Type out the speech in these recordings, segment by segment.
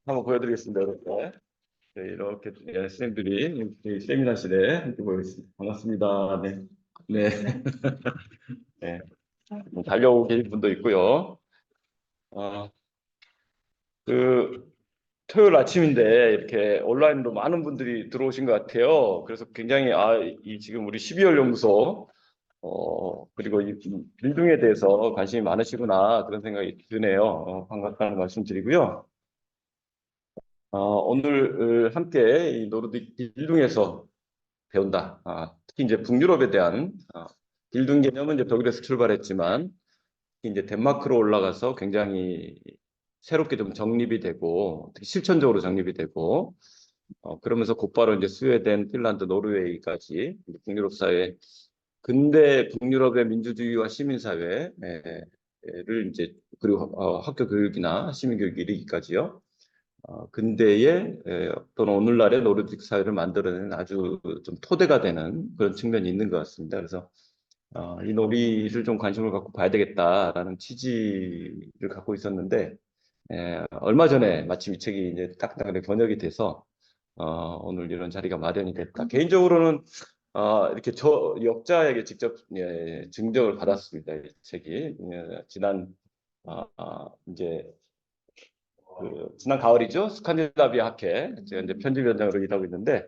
한번 보여드리겠습니다. 이렇게. 네, 이렇게 선생님들이 이 세미나실에 함께 모여있습니다. 반갑습니다. 네. 네. 네. 달려오고 계신 분도 있고요. 어, 그 토요일 아침인데 이렇게 온라인으로 많은 분들이 들어오신 것 같아요. 그래서 굉장히 이 지금 우리 12월 연구소 그리고 이 빌딩에 대해서 관심이 많으시구나 그런 생각이 드네요. 반갑다는 말씀 드리고요. 오늘 함께 이 노르딕 빌딩에서 배운다. 특히 이제 북유럽에 대한 빌딩 개념은 이제 독일에서 출발했지만 특히 이제 덴마크로 올라가서 굉장히 새롭게 좀 정립이 되고 특히 실천적으로 정립이 되고 그러면서 곧바로 이제 스웨덴, 핀란드, 노르웨이까지 이제 북유럽 사회 근대 북유럽의 민주주의와 시민사회를 이제 그리고 학교 교육이나 시민교육 이르기까지요. 근대의 또는 오늘날의 노르딕 사회를 만들어내는 아주 좀 토대가 되는 그런 측면이 있는 것 같습니다. 그래서 이 놀이를 좀 관심을 갖고 봐야 되겠다라는 취지를 갖고 있었는데 얼마 전에 마침 이 책이 이제 따끈따끈하게 번역이 돼서 오늘 이런 자리가 마련이 됐다. 개인적으로는 이렇게 저 역자에게 직접 증정을 받았습니다. 이 책이 지난 이제 지난 가을이죠. 스칸디나비아 학회 제가 이제 편집위원장으로 일하고 있는데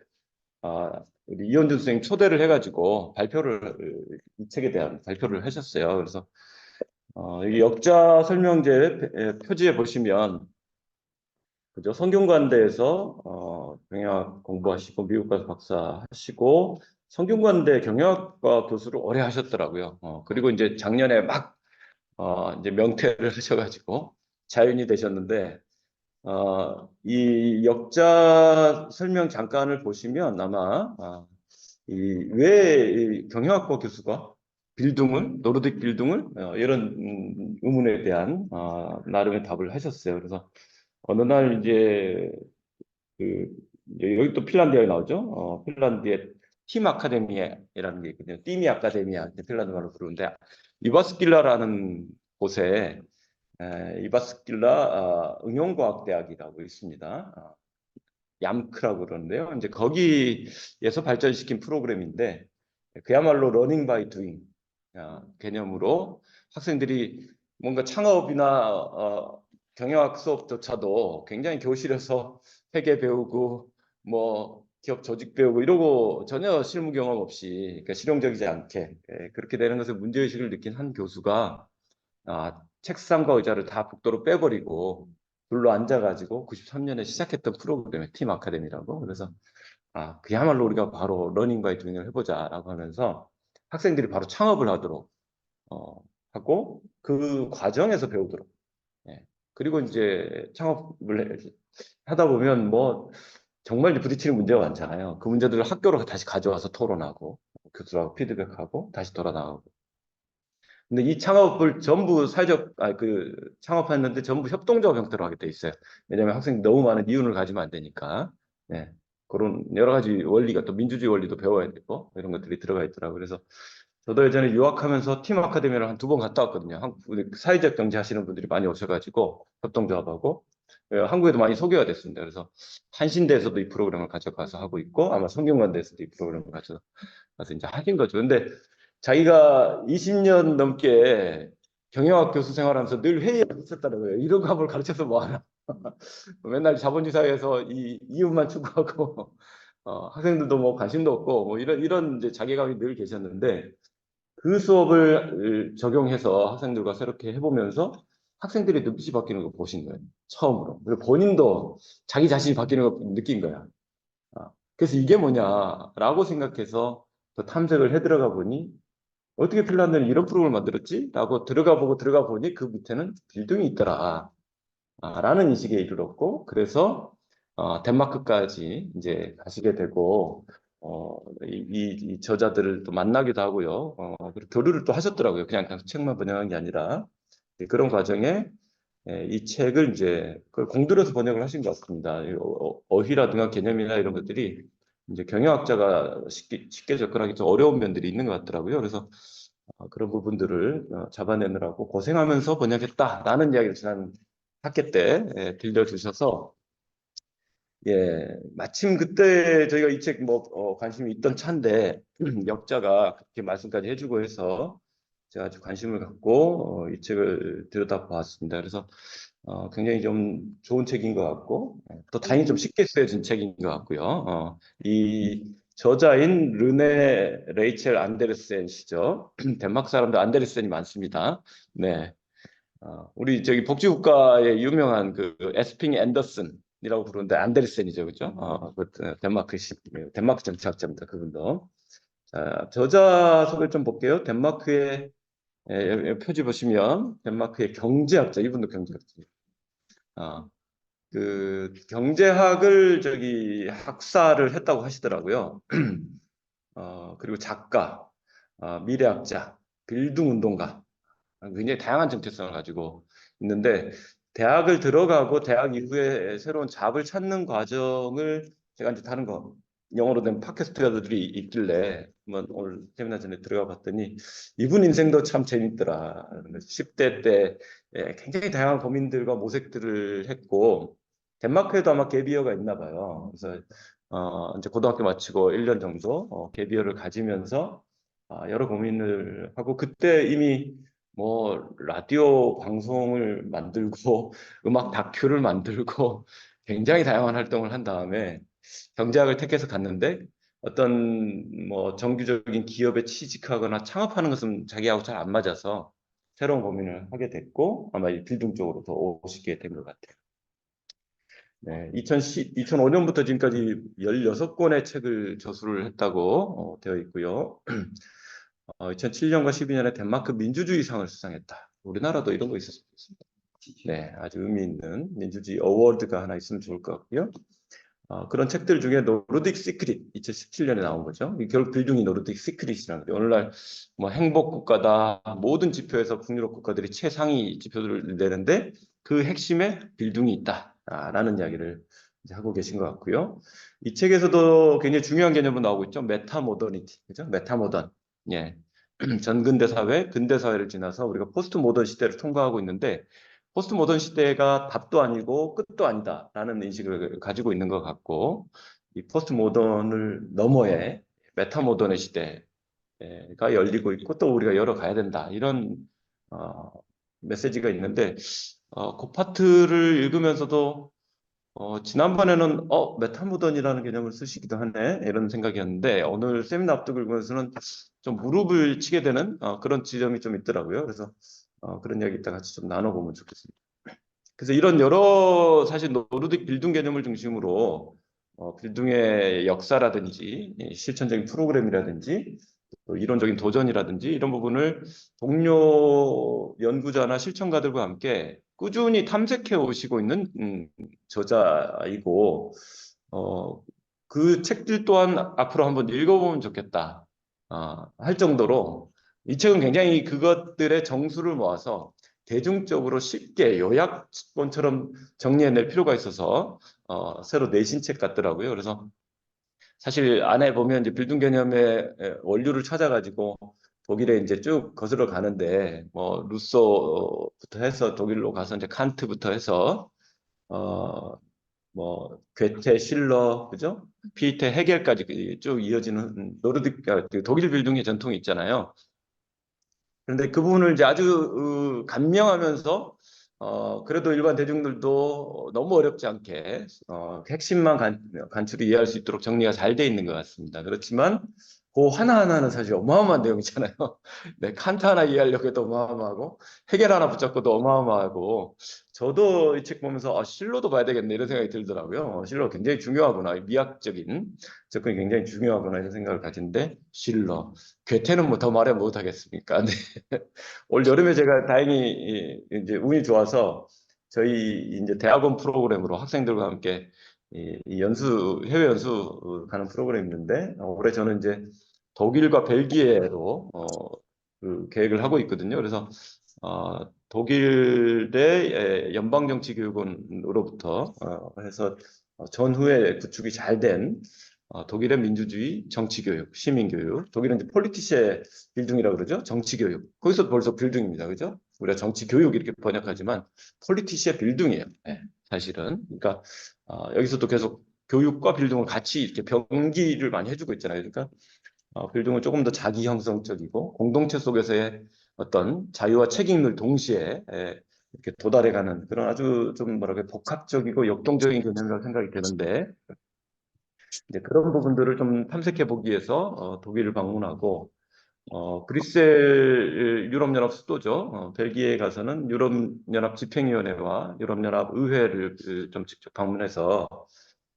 우리 이현준 선생님 초대를 해가지고 이 책에 대한 발표를 하셨어요. 그래서 여기 역자 설명제 표지에 보시면 그죠? 성균관대에서 경영학 공부하시고 미국 가서 박사 하시고 성균관대 경영학과 교수를 오래 하셨더라고요. 그리고 이제 작년에 막 이제 명퇴를 하셔가지고 자연이 되셨는데 이 역자 설명 잠깐을 보시면 아마 왜 경영학과 교수가 노르딕 빌딩을 이런 의문에 대한 나름의 답을 하셨어요. 그래서 어느 날 그 여기 또 핀란드어에 나오죠. 핀란드의 팀 아카데미아라는 게 있거든요. 띠미 아카데미아 핀란드 말로 부르는데 이바스킬라라는 곳에 이바스킬라 응용과학대학이라고 있습니다. 얌크라고 그러는데요. 이제 거기에서 발전시킨 프로그램인데 그야말로 러닝 바이 두잉 개념으로 학생들이 뭔가 창업이나 경영학 수업조차도 굉장히 교실에서 회계 배우고 뭐 기업 조직 배우고 이러고 전혀 실무 경험 없이 그러니까 실용적이지 않게 그렇게 되는 것에 문제의식을 느낀 한 교수가 책상과 의자를 다 복도로 빼버리고 둘러 앉아가지고 93년에 시작했던 프로그램의 팀 아카데미라고 그래서 그야말로 우리가 바로 러닝 바이 두잉을 해보자라고 하면서 학생들이 바로 창업을 하도록 하고 그 과정에서 배우도록 예. 그리고 이제 하다 보면 뭐 정말 이제 부딪히는 문제가 많잖아요. 그 문제들을 학교로 다시 가져와서 토론하고 교수하고 피드백하고 다시 돌아나가고 근데 이 창업을 전부 창업했는데 전부 협동조합 형태로 하게 돼 있어요. 왜냐하면 학생이 너무 많은 이윤을 가지면 안 되니까. 네. 그런 여러 가지 원리가 또 민주주의 원리도 배워야 되고 이런 것들이 들어가 있더라고요. 그래서 저도 예전에 유학하면서 팀 아카데미를 한 2번 갔다 왔거든요. 우리 사회적 경제 하시는 분들이 많이 오셔가지고 협동조합하고 한국에도 많이 소개가 됐습니다. 그래서 한신대에서도 이 프로그램을 가져가서 하고 있고 아마 성균관대에서도 이 프로그램을 가져가서 이제 하신 거죠. 근데 자기가 20년 넘게 경영학 교수 생활하면서 늘 회의에 있었다는 거예요. 이런 거 뭘 가르쳐서 뭐 하나. 맨날 자본주의 사회에서 이윤만 추구하고 학생들도 뭐 관심도 없고 뭐 이런 이제 자괴감이 늘 계셨는데 그 수업을 적용해서 학생들과 새롭게 해보면서 학생들의 눈빛이 바뀌는 걸 보신 거예요. 처음으로. 그리고 본인도 자기 자신이 바뀌는 걸 느낀 거야. 그래서 이게 뭐냐라고 생각해서 더 탐색을 해 들어가 보니 어떻게 핀란드는 이런 프로그램을 만들었지? 라고 들어가 보니 그 밑에는 빌딩이 있더라. 라는 인식에 이르렀고, 그래서, 덴마크까지 이제 가시게 되고, 이 저자들을 또 만나기도 하고요. 그리고 교류를 또 하셨더라고요. 그냥 책만 번역한 게 아니라. 그런 과정에 이 책을 이제 그걸 공들여서 번역을 하신 것 같습니다. 어휘라든가 개념이나 이런 것들이 이제 경영학자가 쉽게 접근하기 좀 어려운 면들이 있는 것 같더라고요. 그래서 그런 부분들을 잡아내느라고 고생하면서 번역했다라는 이야기를 지난 학회 때 들려주셔서 예, 마침 그때 저희가 이 책 뭐 관심이 있던 차인데 역자가 그렇게 말씀까지 해주고 해서 제가 아주 관심을 갖고 이 책을 들여다보았습니다. 그래서 굉장히 좀 좋은 책인 것 같고 또 다행히 좀 쉽게 쓰여진 책인 것 같고요. 이 저자인 르네 레이첼 안데르센시죠. 덴마크 사람들 안데르센이 많습니다. 네. 우리 저기 복지국가의 유명한 그 에스핑 앤더슨이라고 부르는데 안데르센이죠, 그죠? 덴마크 정치학자입니다, 그분도. 자, 저자 소개를 좀 볼게요. 덴마크의 표지 보시면 덴마크의 경제학자, 이분도 경제학자. 아, 그 경제학을 저기 학사를 했다고 하시더라고요. 그리고 작가, 미래학자, 빌둥운동가. 굉장히 다양한 정체성을 가지고 있는데 대학을 들어가고 대학 이후에 새로운 잡을 찾는 과정을 제가 이제 다른 거 영어로 된 팟캐스트들이 있길래 한번 오늘 세미나 전에 들어가 봤더니 이분 인생도 참 재밌더라. 10대 때 굉장히 다양한 고민들과 모색들을 했고 덴마크에도 아마 갭이어가 있나 봐요. 그래서 이제 고등학교 마치고 1년 정도 갭이어를 가지면서 여러 고민을 하고 그때 이미 뭐 라디오 방송을 만들고 음악 다큐를 만들고 굉장히 다양한 활동을 한 다음에 경제학을 택해서 갔는데 어떤 뭐 정규적인 기업에 취직하거나 창업하는 것은 자기하고 잘 안 맞아서 새로운 고민을 하게 됐고 아마 이 빌딩 쪽으로 더 오시게 된 것 같아요. 네, 2005년부터 지금까지 16권의 책을 저술을 했다고 되어 있고요. 2007년과 12년에 덴마크 민주주의상을 수상했다. 우리나라도 이런 거 있었으면 좋겠습니다. 네, 아주 의미 있는 민주주의 어워드가 하나 있으면 좋을 것 같고요. 그런 책들 중에 노르딕 시크릿 2017년에 나온 거죠. 결국 빌딩이 노르딕 시크릿이라는 거예요. 오늘날 뭐 행복 국가다 모든 지표에서 북유럽 국가들이 최상위 지표들을 내는데 그 핵심에 빌딩이 있다라는 이야기를 이제 하고 계신 것 같고요. 이 책에서도 굉장히 중요한 개념으로 나오고 있죠. 메타 모더니티, 그죠? 메타 모던. 예. 전근대 사회, 근대 사회를 지나서 우리가 포스트 모던 시대를 통과하고 있는데 포스트 모던 시대가 답도 아니고 끝도 아니다라는 인식을 가지고 있는 것 같고 이 포스트 모던을 너머에 메타 모던의 시대가 열리고 있고 또 우리가 열어가야 된다 이런 어, 메시지가 있는데 그 파트를 읽으면서도 지난번에는 메타모던이라는 개념을 쓰시기도 하네 이런 생각이었는데 오늘 세미나 앞두고 읽으면서는 좀 무릎을 치게 되는 그런 지점이 좀 있더라고요. 그래서 그런 이야기 이따 같이 좀 나눠보면 좋겠습니다. 그래서 이런 여러 사실 노르딕 빌딩 개념을 중심으로 빌딩의 역사라든지 실천적인 프로그램이라든지 또 이론적인 도전이라든지 이런 부분을 동료 연구자나 실천가들과 함께 꾸준히 탐색해 오시고 있는 저자이고 그 책들 또한 앞으로 한번 읽어보면 좋겠다 할 정도로 이 책은 굉장히 그것들의 정수를 모아서 대중적으로 쉽게 요약본처럼 정리해낼 필요가 있어서 새로 내신 책 같더라고요. 그래서 사실 안에 보면 이제 빌딩 개념의 원류를 찾아가지고 독일에 이제 쭉 거슬러 가는데 뭐 루소부터 해서 독일로 가서 이제 칸트부터 해서 뭐 괴테, 실러, 그죠? 피테, 헤겔까지 쭉 이어지는 그 독일 빌딩의 전통이 있잖아요. 그런데 그 부분을 이제 아주 간명하면서 그래도 일반 대중들도 너무 어렵지 않게 핵심만 간추리 이해할 수 있도록 정리가 잘 돼 있는 것 같습니다. 그렇지만 그 하나하나는 사실 어마어마한 내용이잖아요. 네, 칸트 하나 이해하려고 해도 어마어마하고 해겔 하나 붙잡고도 어마어마하고 저도 이 책 보면서 실로도 봐야 되겠네 이런 생각이 들더라고요. 실로 굉장히 중요하구나. 미학적인 접근이 굉장히 중요하구나 이런 생각을 가진데 실로 괴테는 뭐 더 말해 못하겠습니까? 네. 올 여름에 제가 다행히 이제 운이 좋아서 저희 이제 대학원 프로그램으로 학생들과 함께 이 연수 해외 연수 가는 프로그램이 있는데 올해 저는 이제 독일과 벨기에로 그 계획을 하고 있거든요. 그래서 독일의 연방정치교육원으로부터 해서 전후에 구축이 잘 된 독일의 민주주의 정치교육, 시민교육, 독일은 이제 폴리티셰 빌딩이라고 그러죠. 정치교육. 거기서 벌써 빌딩입니다. 그죠? 우리가 정치교육 이렇게 번역하지만 폴리티셰 빌딩이에요. 네, 사실은. 그러니까 여기서도 계속 교육과 빌딩을 같이 이렇게 병기를 많이 해주고 있잖아요. 그러니까 빌딩은 조금 더 자기 형성적이고 공동체 속에서의 어떤 자유와 책임을 동시에 이렇게 도달해가는 그런 아주 좀 뭐랄까 복합적이고 역동적인 개념이라고 생각이 드는데 이제 그런 부분들을 좀 탐색해 보기 위해서 독일을 방문하고 브뤼셀 유럽연합 수도죠. 벨기에 가서는 유럽연합 집행위원회와 유럽연합 의회를 좀 직접 방문해서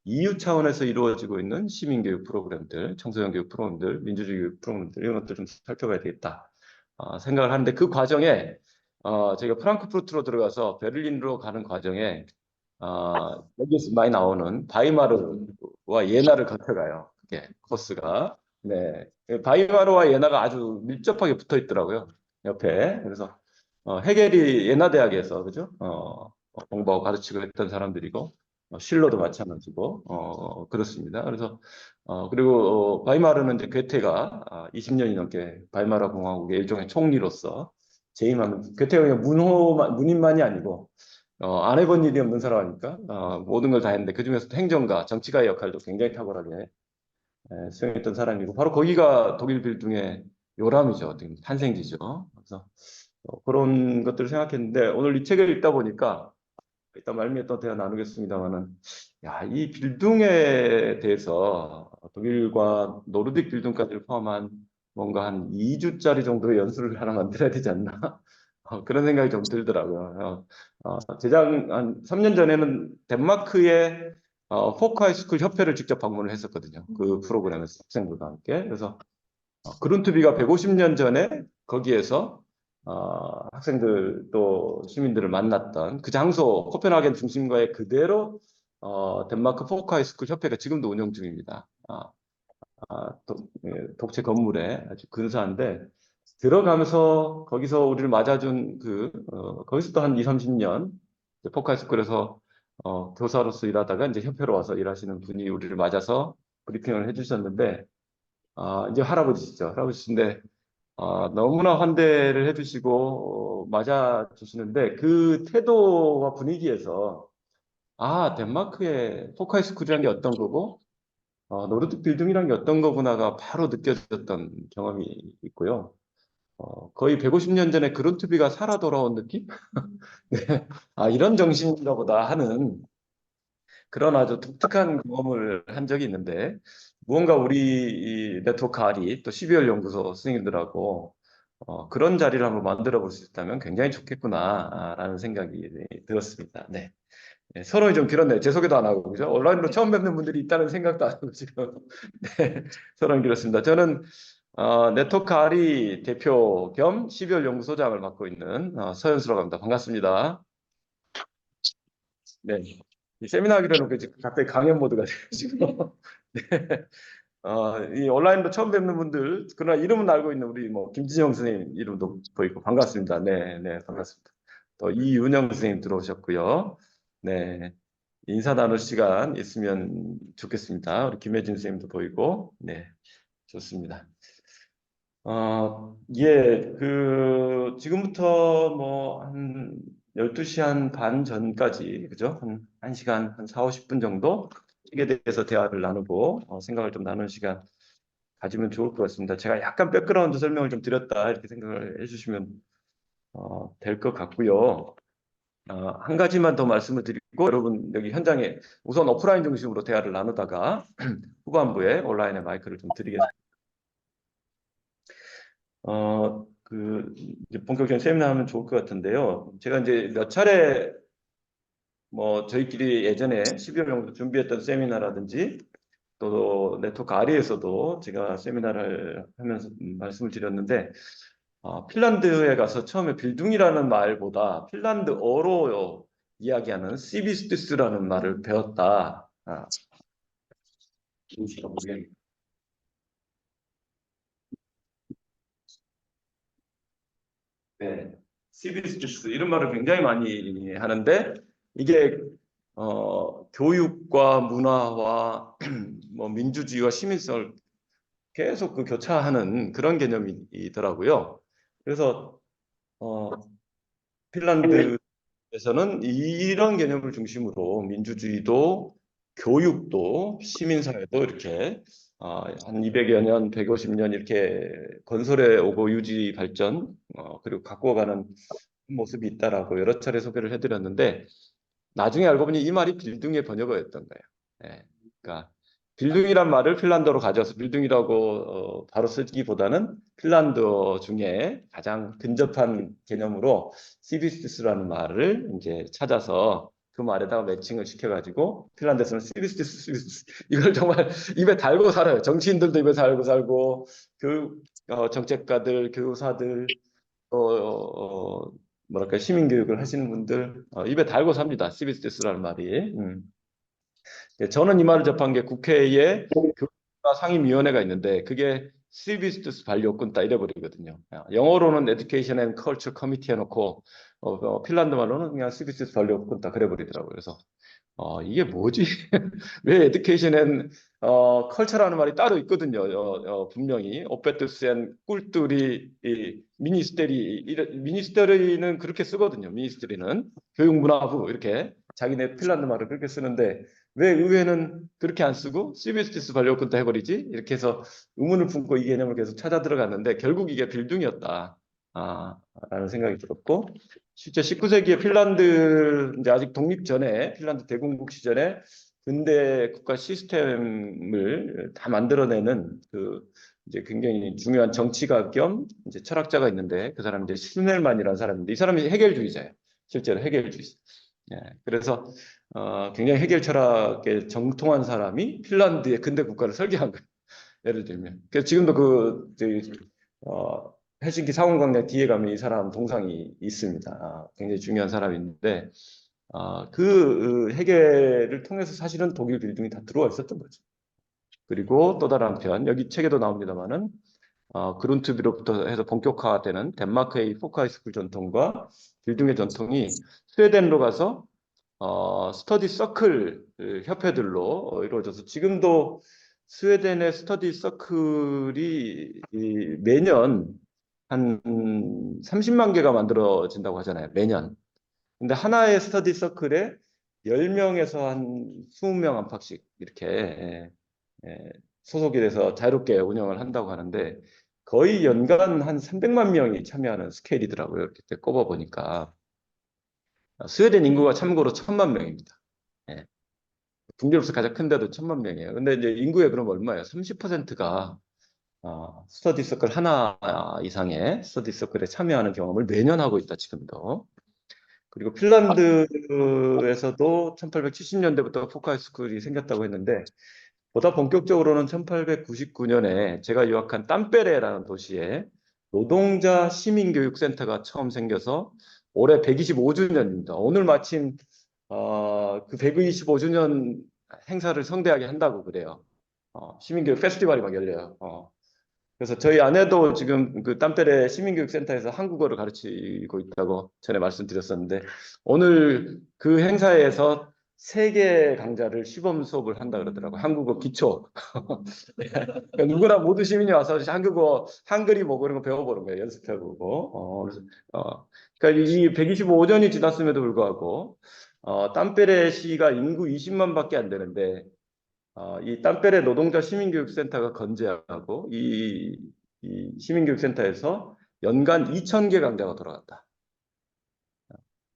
EU 차원에서 이루어지고 있는 시민교육 프로그램들, 청소년 교육 프로그램들, 민주주의 교육 프로그램들 이런 것들 좀 살펴봐야 되겠다 생각을 하는데 그 과정에 저희가 프랑크푸르트로 들어가서 베를린으로 가는 과정에 여기서 많이 나오는 바이마르와 예나를 거쳐가요. 그게 코스가. 네. 바이마르와 예나가 아주 밀접하게 붙어 있더라고요. 옆에. 그래서 헤겔이 예나 대학에서 그죠? 공부하고 가르치고 했던 사람들이고 실러도 마찬가지고 그렇습니다. 그래서 그리고 바이마르는 이제 괴테가 20년이 넘게 바이마르 공화국의 일종의 총리로서 재임하면 괴테가 그냥 문인만이 아니고 안 해본 일이 없는 사람이니까 모든 걸 다 했는데 그중에서도 행정가, 정치가의 역할도 굉장히 탁월하게 수행했던 사람이고 바로 거기가 독일 빌딩의 요람이죠. 어떻게 탄생지죠. 그래서 그런 것들을 생각했는데 오늘 이 책을 읽다 보니까 일단 말미에 또 대화 나누겠습니다만은 야, 이 빌딩에 대해서 독일과 노르딕 빌딩까지를 포함한 뭔가 한 2주짜리 정도의 연수를 하나 만들어야 되지 않나 그런 생각이 좀 들더라고요. 재작 한 3년 전에는 덴마크의 포크 하이스쿨 협회를 직접 방문을 했었거든요. 그 프로그램에서 학생들과 함께. 그래서 그룬트비가 150년 전에 거기에서 학생들 또 시민들을 만났던 그 장소 코펜하겐 중심가에 그대로 덴마크 포크 하이스쿨 협회가 지금도 운영 중입니다. 독채 건물에 아주 근사한데 들어가면서 거기서 우리를 맞아준 거기서 또 한 2, 30년 포카이스쿨에서 교사로서 일하다가 이제 협회로 와서 일하시는 분이 우리를 맞아서 브리핑을 해주셨는데 이제 할아버지시죠. 할아버지신데 너무나 환대를 해주시고 맞아주시는데 그 태도와 분위기에서 덴마크의 포카이스쿨이라는 게 어떤 거고 노르드 빌딩이라는 게 어떤 거구나가 바로 느껴졌던 경험이 있고요. 거의 150년 전에 그룬트비가 살아 돌아온 느낌? 네. 이런 정신인가 보다 하는 그런 아주 독특한 경험을 한 적이 있는데 무언가 우리 이 네트워크 R이 또 12월 연구소 선생님들하고 그런 자리를 한번 만들어 볼 수 있다면 굉장히 좋겠구나라는 생각이 들었습니다. 네. 네, 서론이 좀 길었네요. 제 소개도 안 하고, 그죠? 온라인으로 처음 뵙는 분들이 있다는 생각도 안 하고 지금. 네, 서론 길었습니다. 저는 네트워크 R이 대표 겸 12월 연구소장을 맡고 있는 서현수라고 합니다. 반갑습니다. 네. 이 세미나 하기로 해놓고 지금 갑자기 강연 모드가 돼가지고. 네. 이 온라인으로 처음 뵙는 분들, 그러나 이름은 알고 있는 우리 뭐 김진영 선생님 이름도 보이고 반갑습니다. 네, 네, 반갑습니다. 또 이윤영 선생님 들어오셨고요. 네. 인사 나눌 시간 있으면 좋겠습니다. 우리 김혜진 선생님도 보이고, 네, 좋습니다. 예, 지금부터 뭐, 한 12시 한 반 전까지, 그죠? 한 1시간, 한 4, 50분 정도 책에 대해서 대화를 나누고, 생각을 좀 나누는 시간 가지면 좋을 것 같습니다. 제가 약간 백그라운드 설명을 좀 드렸다, 이렇게 생각을 해주시면, 될 것 같고요. 한 가지만 더 말씀을 드리고, 여러분, 여기 현장에 우선 오프라인 중심으로 대화를 나누다가, 후반부에 온라인에 마이크를 좀 드리겠습니다. 이제 본격적인 세미나 하면 좋을 것 같은데요. 제가 이제 몇 차례 뭐 저희끼리 예전에 12월 정도 준비했던 세미나라든지 또 네트워크 아리에서도 제가 세미나를 하면서 말씀을 드렸는데 핀란드에 가서 처음에 빌둥이라는 말보다 핀란드어로 이야기하는 시비스투스라는 말을 배웠다. 네, 시비스투스 이런 말을 굉장히 많이 하는데 이게 교육과 문화와 뭐 민주주의와 시민성을 계속 교차하는 그런 개념이더라고요. 그래서 어, 핀란드에서는 이런 개념을 중심으로 민주주의도 교육도 시민사회도 이렇게 한 200여 년, 150년 이렇게 건설해 오고 유지 발전 그리고 갖고 가는 모습이 있다라고 여러 차례 소개를 해드렸는데 나중에 알고 보니 이 말이 빌둥의 번역어였던 거예요. 예. 그러니까 빌둥이란 말을 핀란드어로 가져와서 빌둥이라고 바로 쓰기보다는 핀란드어 중에 가장 근접한 개념으로 시비스티스라는 말을 이제 찾아서 그 말에다가 매칭을 시켜가지고 핀란드에서는 시비스티스 이걸 정말 입에 달고 살아요. 정치인들도 입에 달고 살고 정책가들, 교사들 뭐랄까 시민교육을 하시는 분들 입에 달고 삽니다. 시비스티스라는 말이. 예, 저는 이 말을 접한 게 국회에 교육과 상임위원회가 있는데 그게 시비스투스 반려꾼 이래 버리거든요. 영어로는 Education and Culture Committee 해놓고 핀란드 말로는 그냥 시비스투스 반려꾼 그래 버리더라고요. 그래서 이게 뭐지? 왜 에듀케이션 앤 컬처라는 말이 따로 있거든요. 분명히 오페투스 앤 꿀뚜리 미니스테리는 그렇게 쓰거든요. 미니스테리는 교육문화부 이렇게 자기네 핀란드 말을 그렇게 쓰는데 왜 의회는 그렇게 안 쓰고 시비스티스 반려꾼 해버리지? 이렇게 해서 의문을 품고 이 개념을 계속 찾아 들어갔는데 결국 이게 빌둥이었다. 라는 생각이 들었고 실제 19세기에 핀란드 이제 아직 독립 전에 핀란드 대공국 시절에 근대 국가 시스템을 다 만들어내는 그 이제 굉장히 중요한 정치가 겸 이제 철학자가 있는데 그 사람이 이제 스넬만이라는 사람인데 이 사람이 해결주의자예요. 실제로 해결주의. 예, 그래서 굉장히 해결 철학에 정통한 사람이 핀란드의 근대 국가를 설계한 거예요. 예를 들면. 그래서 지금도 헬싱키 상원광장 뒤에 가면 이 사람 동상이 있습니다. 굉장히 중요한 사람인데, 그 해결을 통해서 사실은 독일 빌딩이 다 들어와 있었던 거죠. 그리고 또 다른 한편, 여기 책에도 나옵니다만은, 그룬트비로부터 해서 본격화되는 덴마크의 포카이스쿨 전통과 빌딩의 전통이 스웨덴으로 가서 스터디 서클 협회들로 이루어져서 지금도 스웨덴의 스터디 서클이 매년 한 30만 개가 만들어진다고 하잖아요. 매년. 근데 하나의 스터디 서클에 10명에서 한 20명 안팎씩 이렇게 소속이 돼서 자유롭게 운영을 한다고 하는데 거의 연간 한 300만 명이 참여하는 스케일이더라고요. 그때 꼽아보니까. 스웨덴 인구가 참고로 1000만 명입니다. 예. 북유럽에서 가장 큰데도 1000만 명이에요. 근데 이제 인구의 그럼 얼마예요? 30%가 스터디 서클 하나 이상의 스터디 서클에 참여하는 경험을 매년 하고 있다, 지금도. 그리고 핀란드에서도 1870년대부터 포카이 스쿨이 생겼다고 했는데, 보다 본격적으로는 1899년에 제가 유학한 땀페레라는 도시에 노동자 시민교육센터가 처음 생겨서 올해 125주년입니다. 오늘 마침 그 125주년 행사를 성대하게 한다고 그래요. 시민교육 페스티벌이 막 열려요. 그래서 저희 아내도 지금 그 땀페레 시민교육센터에서 한국어를 가르치고 있다고 전에 말씀드렸었는데 오늘 그 행사에서 세계 강좌를 시범 수업을 한다 그러더라고요. 한국어 기초. 네. 그러니까 누구나 모두 시민이 와서 한국어 한글이 뭐 그런 거 배워보는 거예요. 연습해보고. 그러니까 이 125년이 지났음에도 불구하고 땀페레 시가 인구 20만밖에 안 되는데 이 땀페레 노동자 시민교육센터가 건재하고 이 시민교육센터에서 연간 2,000개 강좌가 돌아갔다.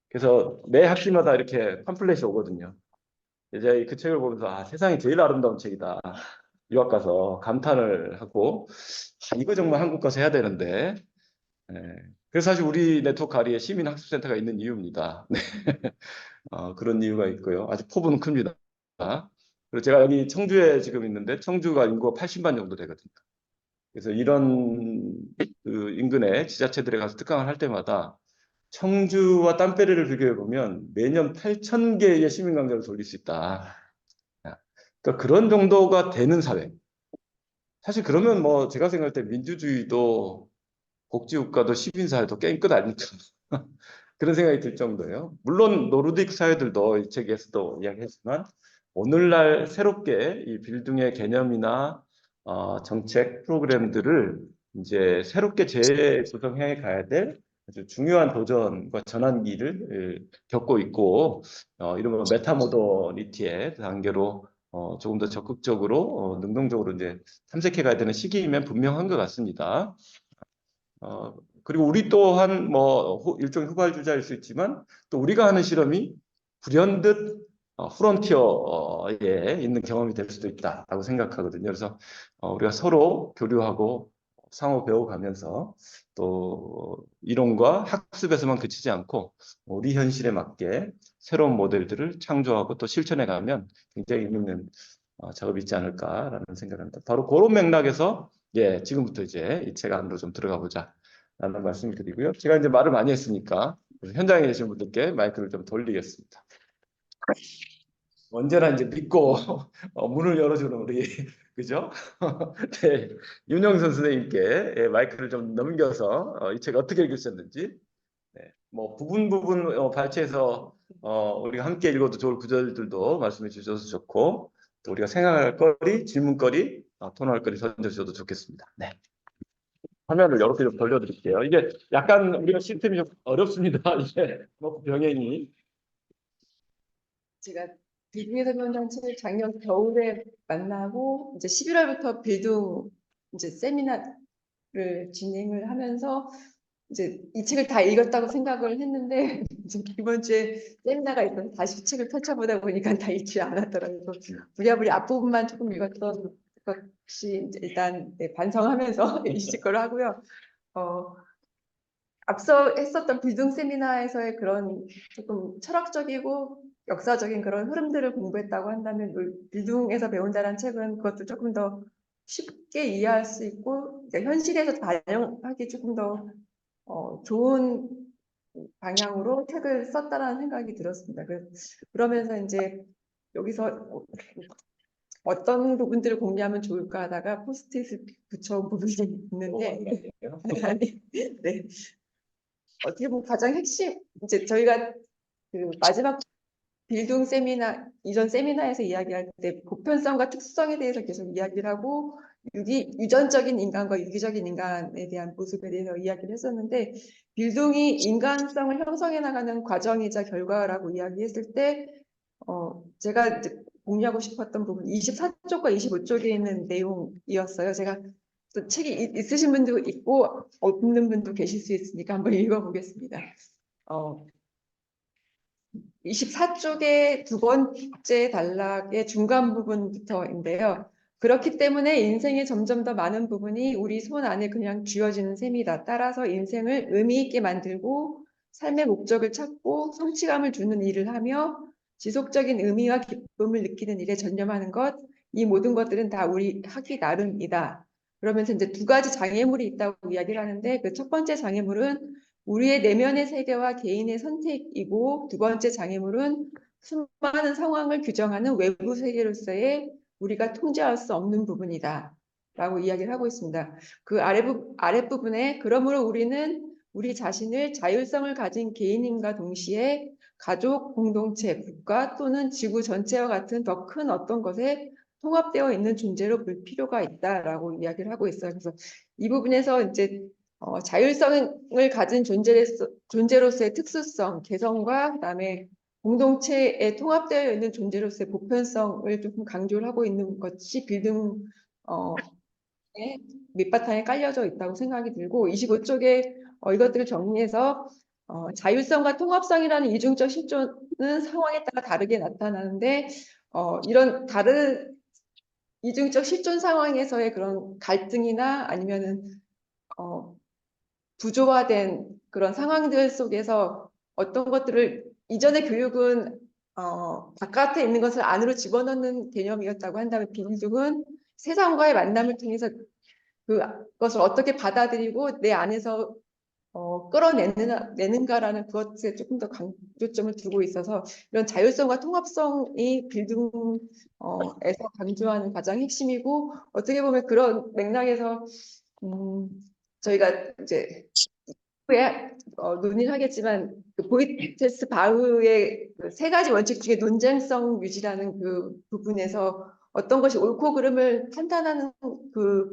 그래서 매 학기마다 이렇게 팜플렛이 오거든요. 이제 그 책을 보면서 세상이 제일 아름다운 책이다. 유학 가서 감탄을 하고 이거 정말 한국 가서 해야 되는데. 그래서 사실 우리 네트워크 아리에 시민학습센터가 있는 이유입니다. 네. 그런 이유가 있고요. 아주 포부는 큽니다. 그리고 제가 여기 청주에 지금 있는데 청주가 인구가 80만 정도 되거든요. 그래서 이런 그 인근의 지자체들에 가서 특강을 할 때마다 청주와 땀페레를 비교해 보면 매년 8,000개의 시민 강좌를 돌릴 수 있다. 그러니까 그런 정도가 되는 사회. 사실 그러면 뭐 제가 생각할 때 민주주의도 복지국가도 시민사회도 게임 끝 아닙니까? 그런 생각이 들 정도예요. 물론 노르딕 사회들도 이 책에서도 이야기했지만 오늘날 새롭게 이 빌딩의 개념이나 정책 프로그램들을 이제 새롭게 재구성해 가야 될 아주 중요한 도전과 전환기를 겪고 있고 이른바 메타모더니티의 단계로 조금 더 적극적으로 능동적으로 이제 탐색해 가야 되는 시기이면 분명한 것 같습니다. 그리고 우리 또한 뭐 일종의 후발주자일 수 있지만 또 우리가 하는 실험이 불현듯 프론티어에 있는 경험이 될 수도 있다라고 생각하거든요. 그래서 우리가 서로 교류하고 상호 배워가면서 또 이론과 학습에서만 그치지 않고 우리 현실에 맞게 새로운 모델들을 창조하고 또 실천해 가면 굉장히 의미 있는 작업이 있지 않을까라는 생각합니다. 바로 그런 맥락에서 예, 지금부터 이제 이 책 안으로 좀 들어가 보자. 라는 말씀을 드리고요. 제가 이제 말을 많이 했으니까 현장에 계신 분들께 마이크를 좀 돌리겠습니다. 언제나 이제 믿고 문을 열어주는 우리 그죠? 네, 윤영선 선생님께 예, 마이크를 좀 넘겨서 이 책 어떻게 읽으셨는지 네, 뭐 부분 발췌해서 우리가 함께 읽어도 좋을 구절들도 말씀해 주셔서 좋고 또 우리가 생각할 거리, 질문거리, 토론할 거리 던져주셔도 좋겠습니다. 네. 화면을 이렇게 좀 돌려드릴게요. 이게 약간 우리가 시스템이 좀 어렵습니다. 이게 뭐 병행이. 제가 빌딩에서 배운다는 책을 작년 겨울에 만나고 이제 11월부터 빌딩 이제 세미나를 진행을 하면서 이제 이 책을 다 읽었다고 생각을 했는데 이제 이번 주에 세미나가 있어서 다시 책을 펼쳐보다 보니까 다 읽지 않았더라고요. 부랴부랴 앞부분만 조금 읽었던 것이 이제 일단 네, 반성하면서 이직 걸 하고요. 앞서 했었던 빌딩 세미나에서의 그런 조금 철학적이고 역사적인 그런 흐름들을 공부했다고 한다면 빌딩에서 배운다는 책은 그것도 조금 더 쉽게 이해할 수 있고 그러니까 현실에서 반영하기 조금 더 좋은 방향으로 책을 썼다라는 생각이 들었습니다. 그러면서 이제 여기서 어떤 부분들을 공유하면 좋을까 하다가 포스트잇을 붙여온 부분이 있는데 네. 어떻게 보면 가장 핵심 이제 저희가 그 마지막 빌딩 세미나 이전 세미나에서 이야기할 때 보편성과 특수성에 대해서 계속 이야기를 하고 유전적인 인간과 유기적인 인간에 대한 모습에 대해서 이야기를 했었는데 빌딩이 인간성을 형성해 나가는 과정이자 결과라고 이야기했을 때 제가 이제 공유하고 싶었던 부분 24쪽과 25쪽에 있는 내용이었어요. 제가 또 책이 있으신 분도 있고 없는 분도 계실 수 있으니까 한번 읽어보겠습니다. 24쪽의 두 번째 단락의 중간 부분부터인데요. 그렇기 때문에 인생의 점점 더 많은 부분이 우리 손 안에 그냥 쥐어지는 셈이다. 따라서 인생을 의미 있게 만들고 삶의 목적을 찾고 성취감을 주는 일을 하며 지속적인 의미와 기쁨을 느끼는 일에 전념하는 것, 이 모든 것들은 다 우리 하기 나름이다. 그러면서 이제 두 가지 장애물이 있다고 이야기를 하는데 그 첫 번째 장애물은 우리의 내면의 세계와 개인의 선택이고 두 번째 장애물은 수많은 상황을 규정하는 외부 세계로서의 우리가 통제할 수 없는 부분이다. 라고 이야기를 하고 있습니다. 그 아랫부분에 그러므로 우리는 우리 자신을 자율성을 가진 개인임과 동시에 가족, 공동체, 국가 또는 지구 전체와 같은 더 큰 어떤 것에 통합되어 있는 존재로 볼 필요가 있다라고 이야기를 하고 있어요. 그래서 이 부분에서 이제 자율성을 가진 존재로서의 특수성, 개성과 그다음에 공동체에 통합되어 있는 존재로서의 보편성을 조금 강조를 하고 있는 것이 빌딩 밑바탕에 깔려져 있다고 생각이 들고 25쪽에 이것들을 정리해서 자율성과 통합성이라는 이중적 실존은 상황에 따라 다르게 나타나는데 이런 다른 이중적 실존 상황에서의 그런 갈등이나 아니면은 부조화된 그런 상황들 속에서 어떤 것들을 이전의 교육은 바깥에 있는 것을 안으로 집어넣는 개념이었다고 한다면 비즈중은 세상과의 만남을 통해서 그것을 어떻게 받아들이고 내 안에서 끌어내는가라는 그것에 조금 더 강조점을 두고 있어서 이런 자율성과 통합성이 빌딩에서 강조하는 가장 핵심이고 어떻게 보면 그런 맥락에서 저희가 이제 후에 논의를 하겠지만 그 보이테스 바흐의 그세 가지 원칙 중에 논쟁성 유지라는 그 부분에서 어떤 것이 옳고 그름을 판단하는 그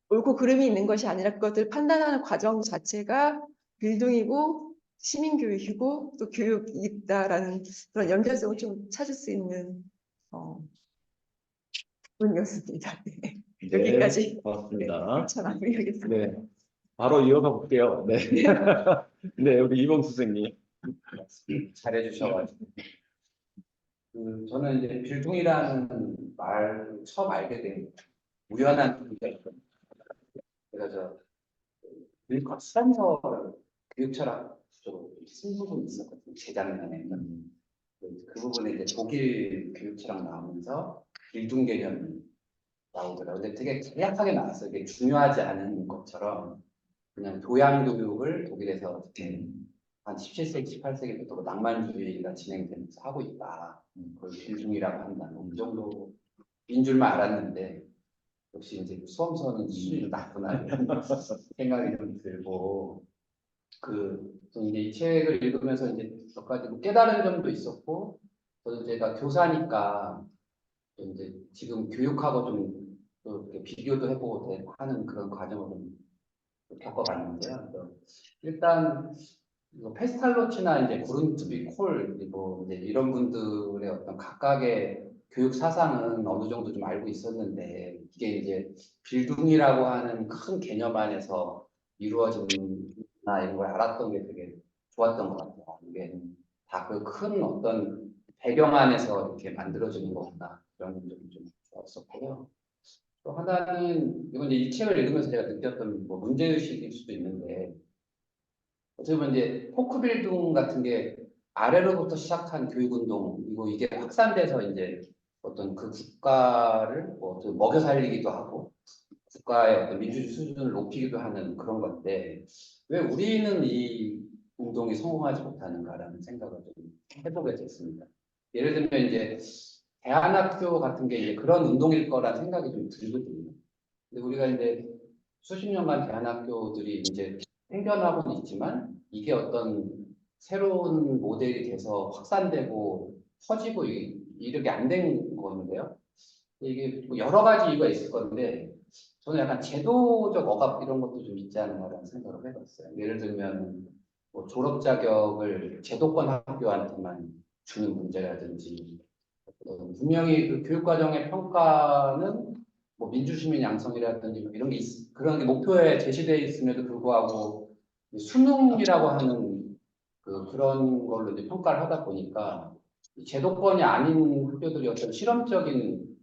옳고 그름이 있는 것이 아니라 그것을 판단하는 과정 자체가 빌딩이고 시민교육이고 또 교육이 있다라는 그런 연결성을 좀 찾을 수 있는 부분이었습니다. 네. 네, 여기까지 고맙습니다. 네, 마무리하겠습니다. 네, 바로 이어가 볼게요. 네, 네, 우리 이봉수 선생님. 잘해주셔가지고 저는 이제 빌둥이라는 말 처음 알게 된 우연한 계기였거든요. 제가 밀컷 수단서 교육 철학 쪽으로 쓴 부분이 있었거든요. 재작년에 그 부분에 이제 독일 교육 철학 나오면서 빌둥 개념이 나오더라고요. 근데 되게 간략하게 나왔어요. 이게 중요하지 않은 것처럼 그냥 교양 교육을 독일에서 이렇게 한 17세기, 18세기부터 낭만주의가 진행되면서 하고 있다. 그걸 빌중이라고 한다. 그 정도인 줄만 알았는데 역시 이제 수험서는 수준이 좀 낮구나 이런 생각이 좀 들고 이제 이 책을 읽으면서 이제 몇 가지 깨달은 점도 있었고 저도 제가 교사니까 또 이제 지금 교육하고 좀 또 이렇게 비교도 해보고 하는 그런 과정을 좀 겪어봤는데요. 일단 페스탈로치나 이제 구른투비 콜 그리고 이제 이런 분들의 어떤 각각의 교육 사상은 어느 정도 좀 알고 있었는데 이게 이제 빌둥이라고 하는 큰 개념 안에서 이루어지나 이런 걸 알았던 게 되게 좋았던 것 같아요. 이게 다 그 큰 어떤 배경 안에서 이렇게 만들어지는 거구나 그런 점이 좀 좋았었고요. 또 하나는 이건 이제 이 책을 읽으면서 제가 느꼈던 뭐 문제의식일 수도 있는데 어떻게 보면 이제 포크빌딩 같은 게 아래로부터 시작한 교육운동 그리고 이게 확산돼서 이제 어떤 그 국가를 뭐 어떤 먹여 살리기도 하고 국가의 어떤 민주주의 수준을 높이기도 하는 그런 건데 왜 우리는 이 운동이 성공하지 못하는가라는 생각을 좀 해보게 됐습니다. 예를 들면 이제 대안학교 같은 게 이제 그런 운동일 거란 생각이 좀 들거든요. 근데 우리가 이제 수십 년간 대안학교들이 이제 생겨나고는 있지만 이게 어떤 새로운 모델이 돼서 확산되고 퍼지고 이렇게 안 된 건데요. 이게 뭐 여러 가지 이유가 있을 건데 저는 약간 제도적 억압 이런 것도 좀 있지 않나라는 생각을 해봤어요. 예를 들면 뭐 졸업 자격을 제도권 학교한테만 주는 문제라든지 분명히 그 교육과정의 평가는 뭐 민주시민 양성이라든지 뭐 이런 게 그런 게 목표에 제시되어 있음에도 불구하고 수능이라고 하는 그런 걸로 이제 평가를 하다 보니까 제도권이 아닌 학교들이 어떤 실험적인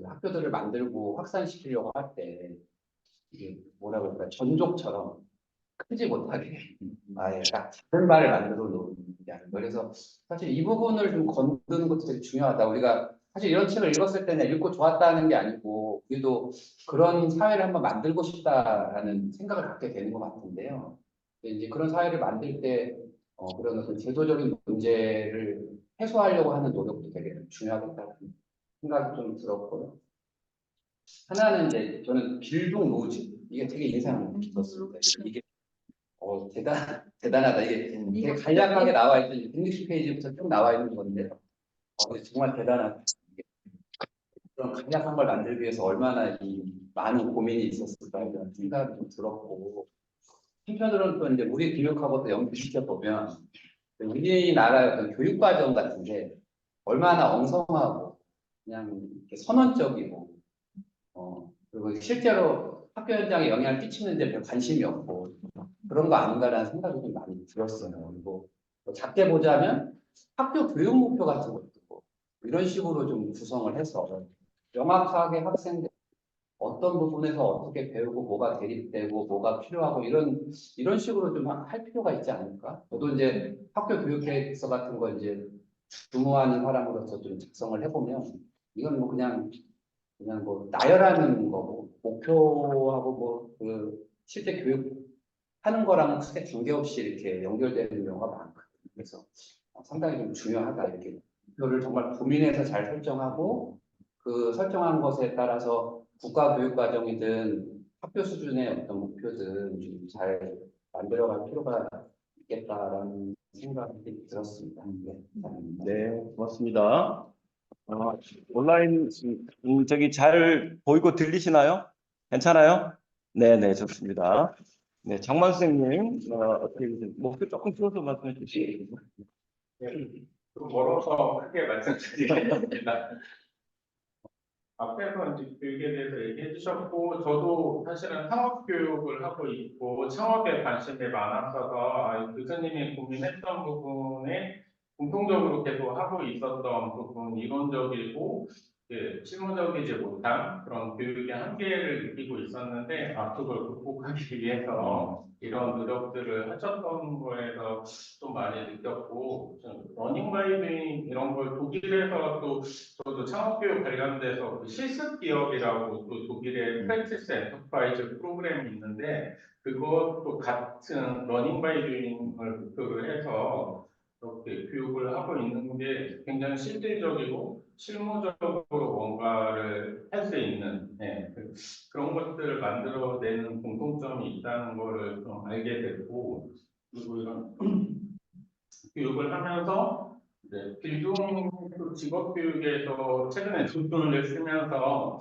학교들을 만들고 확산시키려고 할 때 이게 뭐라고 할까 전족처럼 크지 못하게 아예 딱 작은 발을 만들어 놓는 게 아닌가. 그래서 사실 이 부분을 좀 건드는 것도 되게 중요하다. 우리가 사실 이런 책을 읽었을 때는 읽고 좋았다는 게 아니고 우리도 그런 사회를 한번 만들고 싶다라는 생각을 갖게 되는 것 같은데요. 이제 그런 사회를 만들 때 그런 어떤 제도적인 문제를 해소하려고 하는 노력도 되게 중요하겠다는 생각이 좀 들었고요. 하나는 이제 저는 빌동 로즈 이게 되게 인상 깊었습니다. 이게 대단하다. 이게 되게 간략하게 나와 있는 160페이지부터 쭉 나와 있는 건데요. 이게 정말 대단하다. 그런 간략한 걸 만들기 위해서 얼마나 이 많은 고민이 있었을까 이런 생각이 좀 들었고 한편으로는 또 이제 우리 교육하고 또 연결시켜 보면 우리나라의 어떤 교육과정 같은 게 얼마나 엉성하고 그냥 이렇게 선언적이고 그리고 실제로 학교 현장에 영향을 끼치는데 별 관심이 없고 그런 거 아닌가라는 생각이 좀 많이 들었어요. 그리고 뭐 작게 보자면 학교 교육 목표 같은 것도 있고 이런 식으로 좀 구성을 해서 명확하게 학생들 어떤 부분에서 어떻게 배우고 뭐가 대립되고 뭐가 필요하고 이런 식으로 좀 할 필요가 있지 않을까? 저도 이제 학교 교육 계획서 같은 거 이제 주무하는 사람으로서 좀 작성을 해보면 이건 뭐 그냥 뭐 나열하는 거고 목표하고 뭐 실제 교육하는 거랑은 크게 관계없이 이렇게 연결되는 경우가 많거든요. 그래서 상당히 좀 중요하다 이렇게 목표를 정말 고민해서 잘 설정하고 그 설정한 것에 따라서 국가교육과정이든 학교 수준의 어떤 목표든 좀 잘 만들어갈 필요가 있겠다라는 생각이 들었습니다. 네, 감사합니다. 네, 고맙습니다. 온라인 저기 잘 보이고 들리시나요? 괜찮아요? 네, 네, 좋습니다. 네, 장만 선생님, 어떻게 목표 조금 줄여서 말씀해 주시죠. 좀 멀어서 크게 말씀드리겠습니다. 앞에서 이제 교육에 대해서 얘기해 주셨고, 저도 사실은 창업 교육을 하고 있고, 창업에 관심이 많았어서, 교수님이 고민했던 부분에 공통적으로 계속 하고 있었던 부분, 이론적이고, 실무적이지 못한 그런 교육의 한계를 느끼고 있었는데, 그걸 극복하기 위해서 이런 노력들을 하셨던 거에서 좀 많이 느꼈고, 러닝 바이 이런 걸 독일에서 또 저도 창업교육 관련돼서 그 실습 기업이라고 또 독일의 프랙티스 엔터프라이즈 프로그램이 있는데 그것도 같은 러닝 바이 듀잉을 목표로 해서 이렇게 교육을 하고 있는 게 굉장히 실질적이고 실무적으로 뭔가를 할 수 있는 그런 것들을 만들어내는 공통점이 있다는 거를 좀 알게 됐고 그리고 이런 교육을 하면서 빌딩 직업 교육에서 최근에 논문을 쓰면서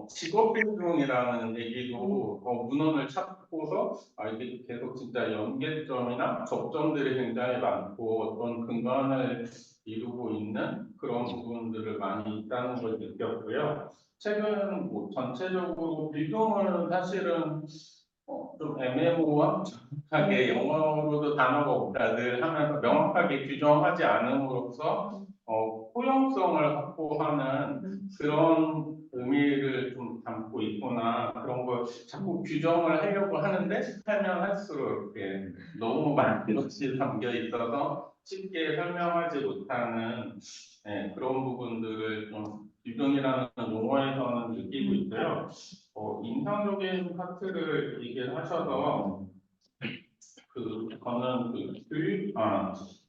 직업 빌딩이라는 얘기도 문헌을 찾고서 이게 계속 진짜 연계점이나 접점들이 굉장히 많고 어떤 근간을 이루고 있는 그런 부분들을 많이 있다는 걸 느꼈고요. 최근 뭐 전체적으로 빌딩은 사실은 좀 애매모호한 정확하게 영어로도 단어가 없다들 하면서 명확하게 규정하지 않음으로써 포용성을 확보하는 그런 의미를 좀 담고 있구나 그런 걸 자꾸 규정을 하려고 하는데 하면 할수록 이렇게 너무 많은 것이 담겨 있어서 쉽게 설명하지 못하는 그런 부분들을 좀 유동이라는 용어에서는 느끼고 있고요. 인상적인 파트를 얘기를 하셔서 저는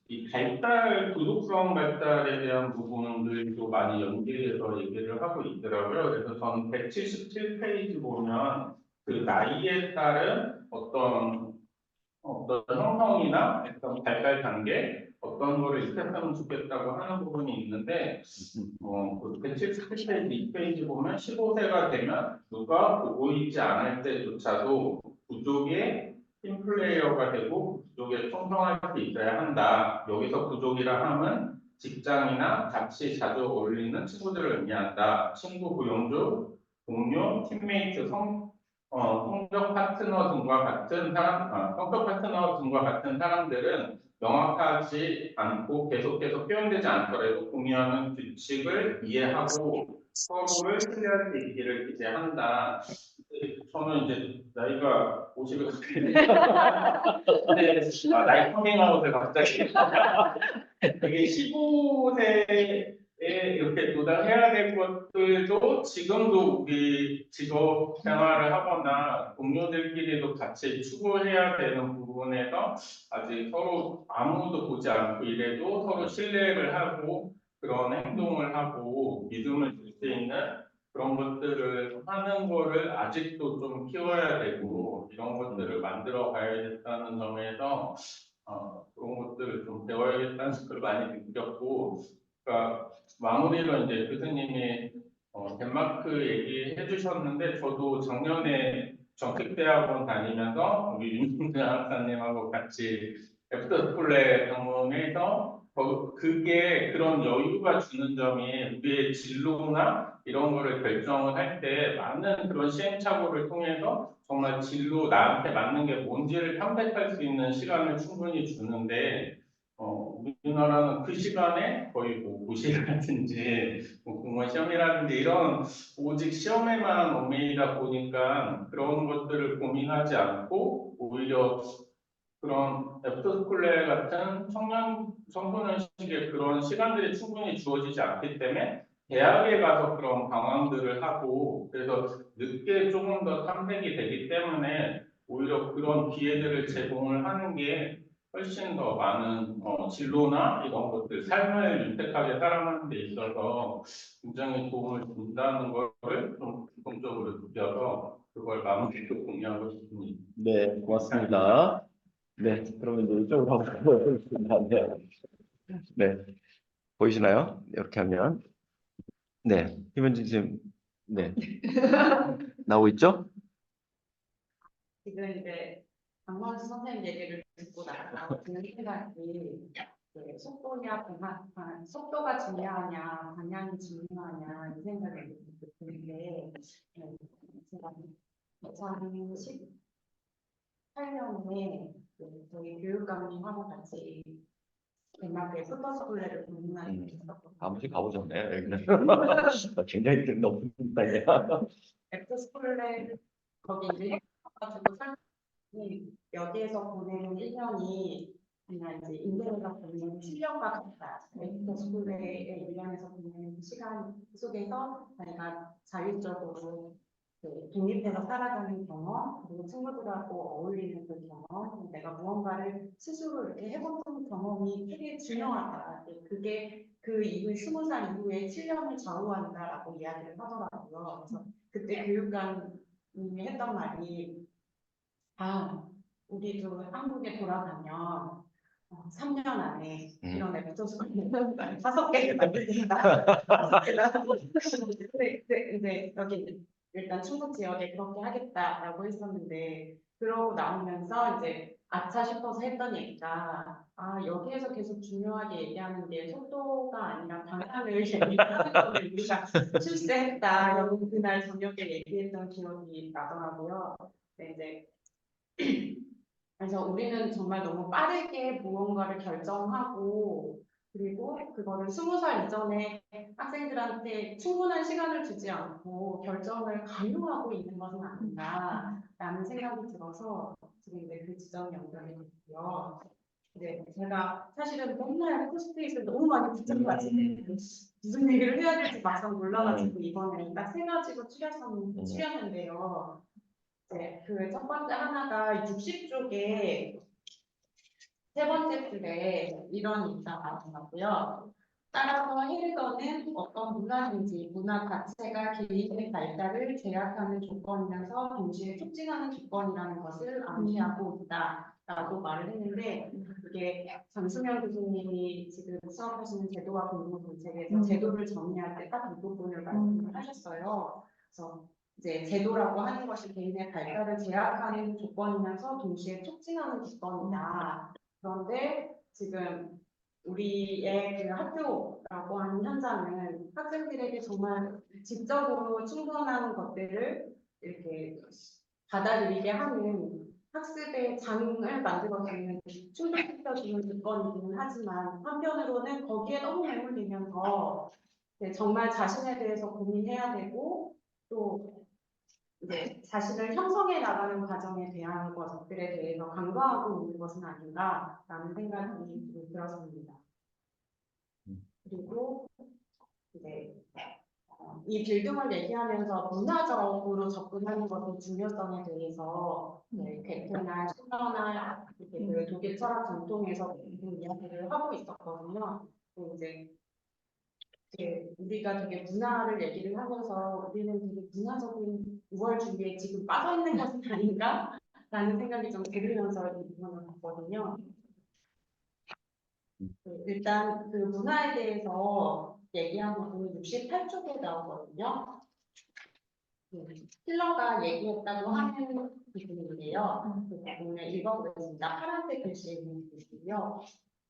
이 발달 구독성 발달에 대한 부분들도 많이 연계해서 얘기를 하고 있더라고요. 그래서 저는 177페이지 보면 그 나이에 따른 어떤 형성이나 어떤 발달 단계 어떤 거를 익혔으면 좋겠다고 하는 부분이 있는데 그 177페이지 2페이지 보면 15세가 되면 누가 보고 있지 않을 때조차도 부족의 팀플레이어가 되고 부족에 충성할 수 있어야 한다. 여기서 부족이라 함은 직장이나 같이 자주 어울리는 친구들을 의미한다. 친구, 고용주, 동료, 팀메이트, 성적 파트너 등과 같은 성적 파트너 등과 같은 사람들은 명확하지 않고 계속해서 표현되지 않더라도 공유하는 규칙을 이해하고 서로를 신뢰할 수 있기를 기대한다. 저는 이제 나이가 50을 나이 커밍아웃을 갑자기 이게 15세에 이렇게 도달해야 될 것들도 지금도 우리 직업 생활을 하거나 동료들끼리도 같이 추구해야 되는 부분에서 아직 서로 아무도 보지 않고 이래도 서로 신뢰를 하고 그런 행동을 하고 믿음을 줄 수 있는 그런 것들을 하는 거를 아직도 좀 키워야 되고 이런 것들을 만들어 가야겠다는 점에서 그런 것들을 좀 배워야겠다는 걸 많이 느꼈고 그러니까 마무리로 이제 교수님이 덴마크 얘기해 주셨는데 저도 작년에 정책대학원 다니면서 우리 윤승재 학사님하고 같이 애프터스쿨에 방문해서 그게 그런 여유가 주는 점이 우리의 진로나 이런 거를 결정을 할 때 많은 그런 시행착오를 통해서 정말 진로 나한테 맞는 게 뭔지를 탐색할 수 있는 시간을 충분히 주는데 우리나라는 그 시간에 거의 뭐 고시라든지 뭐 공무원 시험이라든지 이런 오직 시험에만 얽매이다 보니까 그런 것들을 고민하지 않고 오히려 그런 애프터스쿨레 같은 청소년식의 그런 시간들이 충분히 주어지지 않기 때문에 대학에 가서 그런 방황들을 하고 그래서 늦게 조금 더 탐색이 되기 때문에 오히려 그런 기회들을 제공을 하는 게 훨씬 더 많은 진로나 이런 것들 삶을 윤택하게 살아가는 데 있어서 굉장히 도움을 준다는 거를 좀 기본적으로 느껴서 그걸 마무리로 공유하고 싶습니다. 네, 고맙습니다. 네, 그러면 이제 이쪽으로 한번 보겠습니다. 네, 보이시나요? 이렇게 하면. 네, 김현진 쌤, 네, 나오고 있죠? 지금 이제 강만수 선생님 얘기를 듣고 나서 드는 생각이 그 속도냐 속도가 중요하냐 방향이 중요하냐 이 생각이 드는데 제가 2018년에 저희 교육감님하고 같이 덴마크의 푸터스쿨레를 공부하는 게 있었거든요. 아무튼 가보셨네요. 여기는 굉장히 높은 땅이야. 애프터스쿨레 거기 이제 가지고 여기에서 보내는 1년이 그냥 이제 인생에서 보내는 7년과 같다. 애프터스쿨레의 1년에서 보내는 시간 속에서 자기가 자율적으로 독립해서 살아가는 경험, 그리고 친구들하고 어울리는 그 경험, 내가 무언가를 스스로 이렇게 해본 경험이 되게 중요하다. 그게 그 이후 20살 이후에 7년을 좌우한다라고 이야기를 하더라고요. 그래서 그때 교육감님이 했던 말이 우리도 한국에 돌아가면 3년 안에 이런 애프터스쿨 5개를 만들겠다. 5개를. 근데 여기 일단 충북 지역에 그렇게 하겠다라고 했었는데 그러고 나오면서 이제 아차 싶어서 했던 얘기가 여기에서 계속 중요하게 얘기하는 게 속도가 아니라 방향을 얘기하는 거를 우리가 실수했다. 여러분 그날 저녁에 얘기했던 기억이 나더라고요. 근데 이제 그래서 우리는 정말 너무 빠르게 무언가를 결정하고 그리고 그거를 20살 이전에 학생들한테 충분한 시간을 주지 않고 결정을 강요하고 있는 것은 아닌가라는 생각이 들어서 지금 이제 그 지점이 연결이 됐고요. 이제 제가 사실은 맨날 포스트잇을 너무 많이 붙잡아가지고 무슨 얘기를 해야 될지 막상 몰라가지고 이번에 딱 3가지로 추렸는데요. 그 첫 번째 하나가 60쪽에 세 번째 줄에 이런 인사가 나오고요. 따라서 헤르더는 어떤 문화인지 문화 자체가 개인의 발달을 제약하는 조건이면서 동시에 촉진하는 조건이라는 것을 암시하고 있다라고 말을 했는데 그게 장수명 교수님이 지금 수업하시는 제도와 공부 정책에서 제도를 정의할 때 딱 이 부분을 말씀을 하셨어요. 그래서 이제 제도라고 하는 것이 개인의 발달을 제약하는 조건이면서 동시에 촉진하는 조건이다. 그런데 지금 우리의 그 학교라고 하는 현장은 학생들에게 정말 지적으로 충분한 것들을 이렇게 받아들이게 하는 학습의 장을 만들어주는 충족시켜주는 조건이기는 하지만 한편으로는 거기에 너무 매몰되면서 정말 자신에 대해서 고민해야 되고 또 이제 자신을 형성해 나가는 과정에 대한 것들에 대해서 간과하고 있는 것은 아닌가라는 생각이 좀 들었습니다. 그리고 이제 이 빌딩을 얘기하면서 문화적으로 접근하는 것의 중요성에 대해서 괴테나 슈퍼나 그 독일 철학 전통에서 이야기를 하고 있었거든요. 이제 우리가 되게 문화를 얘기를 하면서 우리는 되게 문화적인 우월주의에 지금 빠져 있는 것은 아닌가? 라는 생각이 좀 들으면서 이 부분을 봤거든요. 일단 그 문화에 대해서 얘기한 부분이 68쪽에 나오거든요. 힐러가 얘기했다고 하는 부분인데요. 그 부분을 읽어보겠습니다. 파란색 글씨에 있는 부분이요.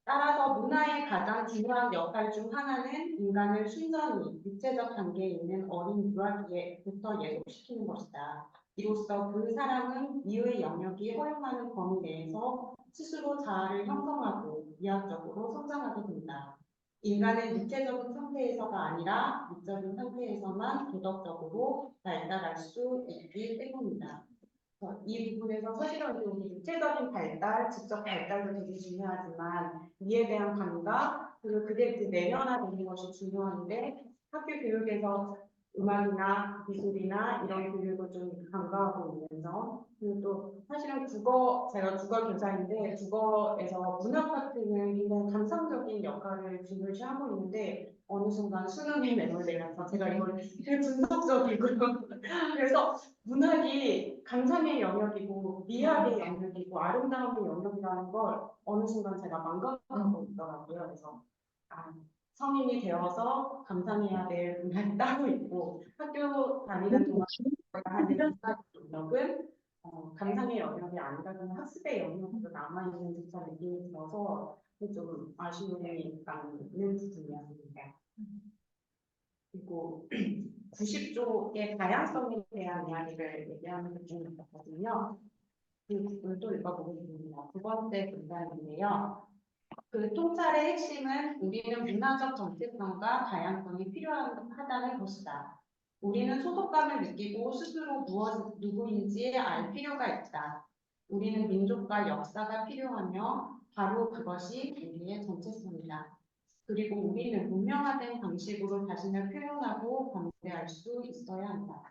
따라서 문화의 가장 중요한 역할 중 하나는 인간을 순전히 육체적 관계에 있는 어린 유아기에부터 예속시키는 것이다. 이로써 그 사람은 이의 영역이 허용하는 범위 내에서 스스로 자아를 형성하고 미학적으로 성장하게 된다. 인간은 육체적인 상태에서가 아니라 육적인 상태에서만 도덕적으로 발달할 수 있기 때문이다. 이 부분에서 사실은 우리 육체적인 발달, 지적 발달도 되게 중요하지만 이에 대한 감각, 그리고 그게 내면화되는 것이 중요한데 학교 교육에서 음악이나 미술이나 이런 교육을 좀 강조하고 있는 점 그리고 또 사실은 제가 국어 교사인데 국어에서 문학 파트는 굉장히 감상적인 역할을 중요시하고 있는데 어느 순간 수능이 매몰되면서 제가 이걸 되게 분석적이고 그래서 문학이 감상의 영역이고 미학의 영역이고 아름다움의 영역이라는 걸 어느 순간 제가 망각하고 있더라고요. 그래서 성인이 되어서 감상해야 될 문학이 따로 있고 학교 다니는 동안 하는 문학 영역은 감상의 영역이 아니라 학습의 영역으로 남아있는 듯한 느낌이 들어서 좀 아쉬움이 있는 부분이었습니다. 그리고 90쪽의 다양성에 대한 이야기를 얘기하는 부분이 있었거든요. 그 부분을 또 읽어보겠습니다. 두 번째 문단인데요. 그 통찰의 핵심은 우리는 문화적 정체성과 다양성이 필요하다는 것이다. 우리는 소속감을 느끼고 스스로 누구인지 알 필요가 있다. 우리는 민족과 역사가 필요하며 바로 그것이 우리의 정체성이다. 그리고 우리는 문명화된 방식으로 자신을 표현하고 관대할 수 있어야 한다.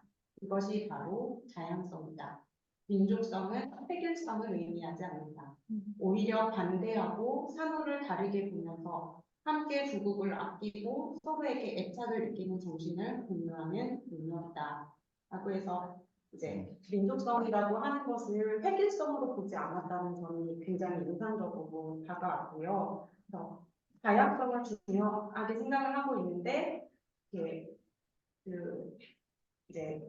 이것이 바로 다양성이다. 민족성은 획일성을 의미하지 않는다. 오히려 반대하고 산호를 다르게 보면서 함께 조국을 아끼고 서로에게 애착을 느끼는 정신을 공유하는 문명이다. 라고 해서 이제 민족성이라고 하는 것을 획일성으로 보지 않았다는 점이 굉장히 인상적으로 다가왔고요. 그래서 다양성을 중요하게 생각을 하고 있는데 이제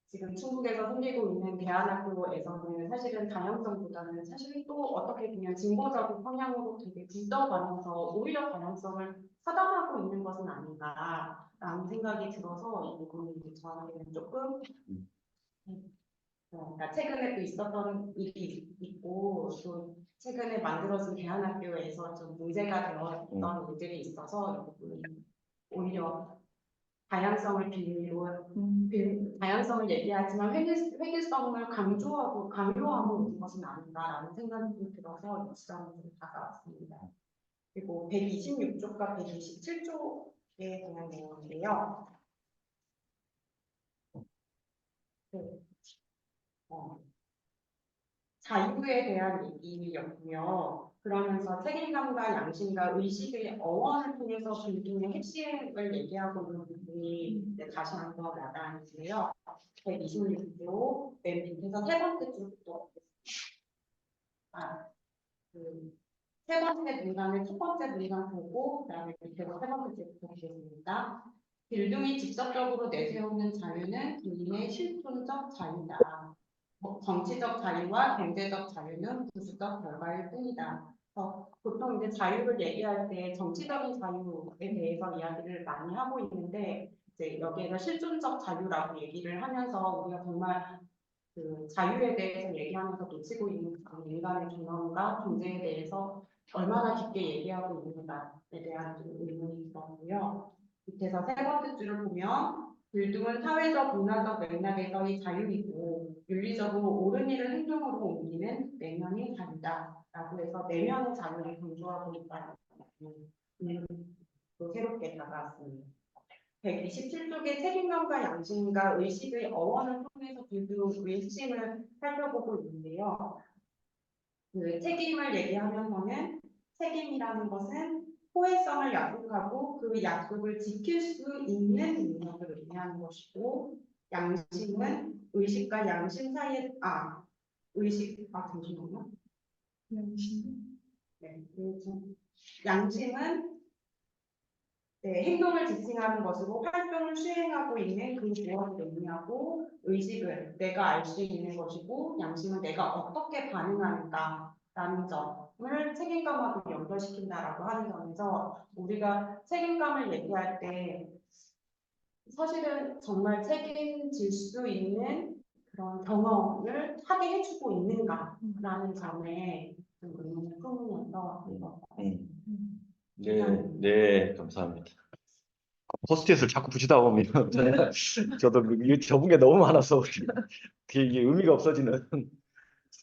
지금 중국에서 생기고 있는 대안학교에서는 사실은 다양성보다는 사실 또 어떻게 보면 진보적인 성향으로 되게 굳어가면서 오히려 다양성을 차단하고 있는 것은 아닌가라는 생각이 들어서 이 부분이 이제 저한테는 조금 그러니까 최근에 또 있었던 일이 있고 또 최근에 만들어진 대안학교에서 좀 문제가 되었던 일들이 있어서 이 부분이 오히려 다양성을 다양성을 얘기하지만 획일성을 강요하고 있는 것은 아닌가라는 생각이 들어서 이 지점으로 다가왔습니다. 그리고 126쪽과 127쪽에 대한 내용인데요. 자유에 대한 얘기였고요. 그러면서 책임감과 양심과 의식의 어원을 통해서 존중의 핵심을 얘기하고 있는 부분이 다시 한번 와닿는데요. 126조 맨 밑에서 세 번째 줄부터 세 번째 문장을 첫 번째 문장 보고 그다음에 밑에서 세 번째 줄부터 보겠습니다. 빌둥이 직접적으로 내세우는 자유는 개인의 실존적 자유다. 정치적 자유와 경제적 자유는 부수적 결과일 뿐이다. 보통 이제 자유를 얘기할 때 정치적인 자유에 대해서 이야기를 많이 하고 있는데 이제 여기에서 실존적 자유라고 얘기를 하면서 우리가 정말 그 자유에 대해서 얘기하면서 놓치고 있는 인간의 존엄과 존재에 대해서 얼마나 깊게 얘기하고 있는가에 대한 좀 의문이 들었고요. 밑에서 세 번째 줄을 보면 빌둥은 사회적 문화적 맥락에서의 자유이고 윤리적으로 옳은 일을 행동으로 옮기는 내면의 자유다라고 해서 내면의 자유를 강조하고 있다는 또 새롭게 다가왔습니다. 127쪽의 책임감과 양심과 의식의 어원을 통해서 빌둥의 핵심을 살펴보고 있는데요. 그 책임을 얘기하면서는 책임이라는 것은 호혜성을 약속하고 그 약속을 지킬 수 있는 능력을 의미하는 것이고 양심은 의식과 양심 사이에 잠시만요. 양심은 행동을 지칭하는 것으로 활동을 수행하고 있는 그 무엇을 의미하고 의식은 내가 알 수 있는 것이고 양심은 내가 어떻게 반응하는가라는 점을 책임감하고 연결시킨다라고 하는 점에서 우리가 책임감을 얘기할 때 사실은 정말 책임질 수 있는 그런 경험을 하게 해주고 있는가라는 점에 좀 의문을 품으면서 네, 감사합니다. 포스트잇을 자꾸 붙이다 보면 저도 적은 게 너무 많아서 이게 의미가 없어지는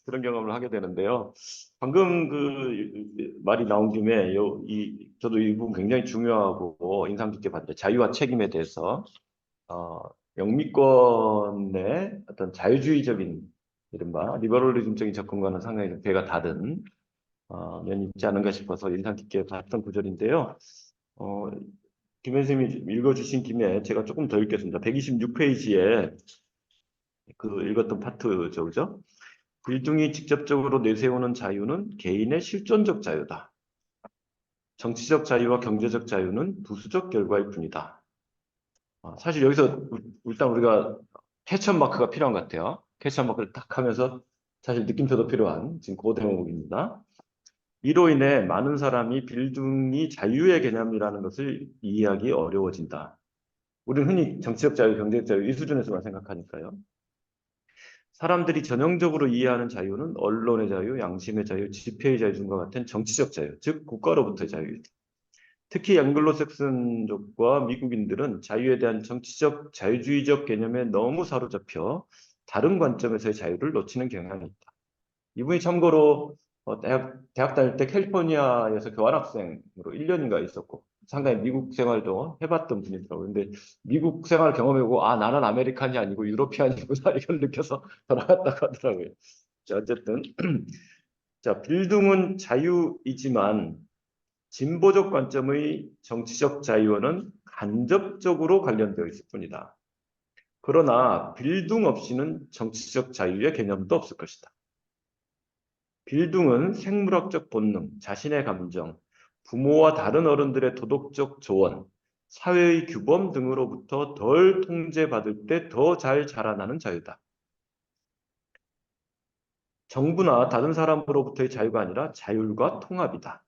그런 경험을 하게 되는데요. 방금 그 말이 나온 김에 저도 이 부분 굉장히 중요하고 인상 깊게 봤는데 자유와 책임에 대해서 영미권의 어떤 자유주의적인 이른바 리버럴리즘적인 접근과는 상당히 배가 다른 면이 있지 않은가 싶어서 인상 깊게 봤던 구절인데요. 김 선생님이 읽어주신 김에 제가 조금 더 읽겠습니다. 126페이지에 그 읽었던 파트죠, 그죠? 빌둥이 직접적으로 내세우는 자유는 개인의 실존적 자유다. 정치적 자유와 경제적 자유는 부수적 결과일 뿐이다. 사실 여기서 일단 우리가 해천 마크가 필요한 것 같아요. 캐치한마크를 딱 하면서 사실 느낌표도 필요한 지금 그 대목입니다. 이로 인해 많은 사람이 빌둥이 자유의 개념이라는 것을 이해하기 어려워진다. 우리는 흔히 정치적 자유, 경제적 자유 이 수준에서만 생각하니까요. 사람들이 전형적으로 이해하는 자유는 언론의 자유, 양심의 자유, 집회의 자유 등과 같은 정치적 자유, 즉 국가로부터의 자유입니다. 특히 앵글로색슨족과 미국인들은 자유에 대한 정치적 자유주의적 개념에 너무 사로잡혀 다른 관점에서의 자유를 놓치는 경향이 있다. 이분이 참고로 대학 다닐 때 캘리포니아에서 교환학생으로 1년인가 있었고 상당히 미국 생활도 해봤던 분이더라고요. 근데 미국 생활 경험해보고 아 나는 아메리칸이 아니고 유로피안이구나 이걸 느껴서 돌아갔다고 하더라고요. 자, 어쨌든 자 빌둥은 자유이지만 진보적 관점의 정치적 자유와는 간접적으로 관련되어 있을 뿐이다. 그러나 빌둥 없이는 정치적 자유의 개념도 없을 것이다. 빌둥은 생물학적 본능, 자신의 감정, 부모와 다른 어른들의 도덕적 조언, 사회의 규범 등으로부터 덜 통제받을 때 더 잘 자라나는 자유다. 정부나 다른 사람으로부터의 자유가 아니라 자율과 통합이다.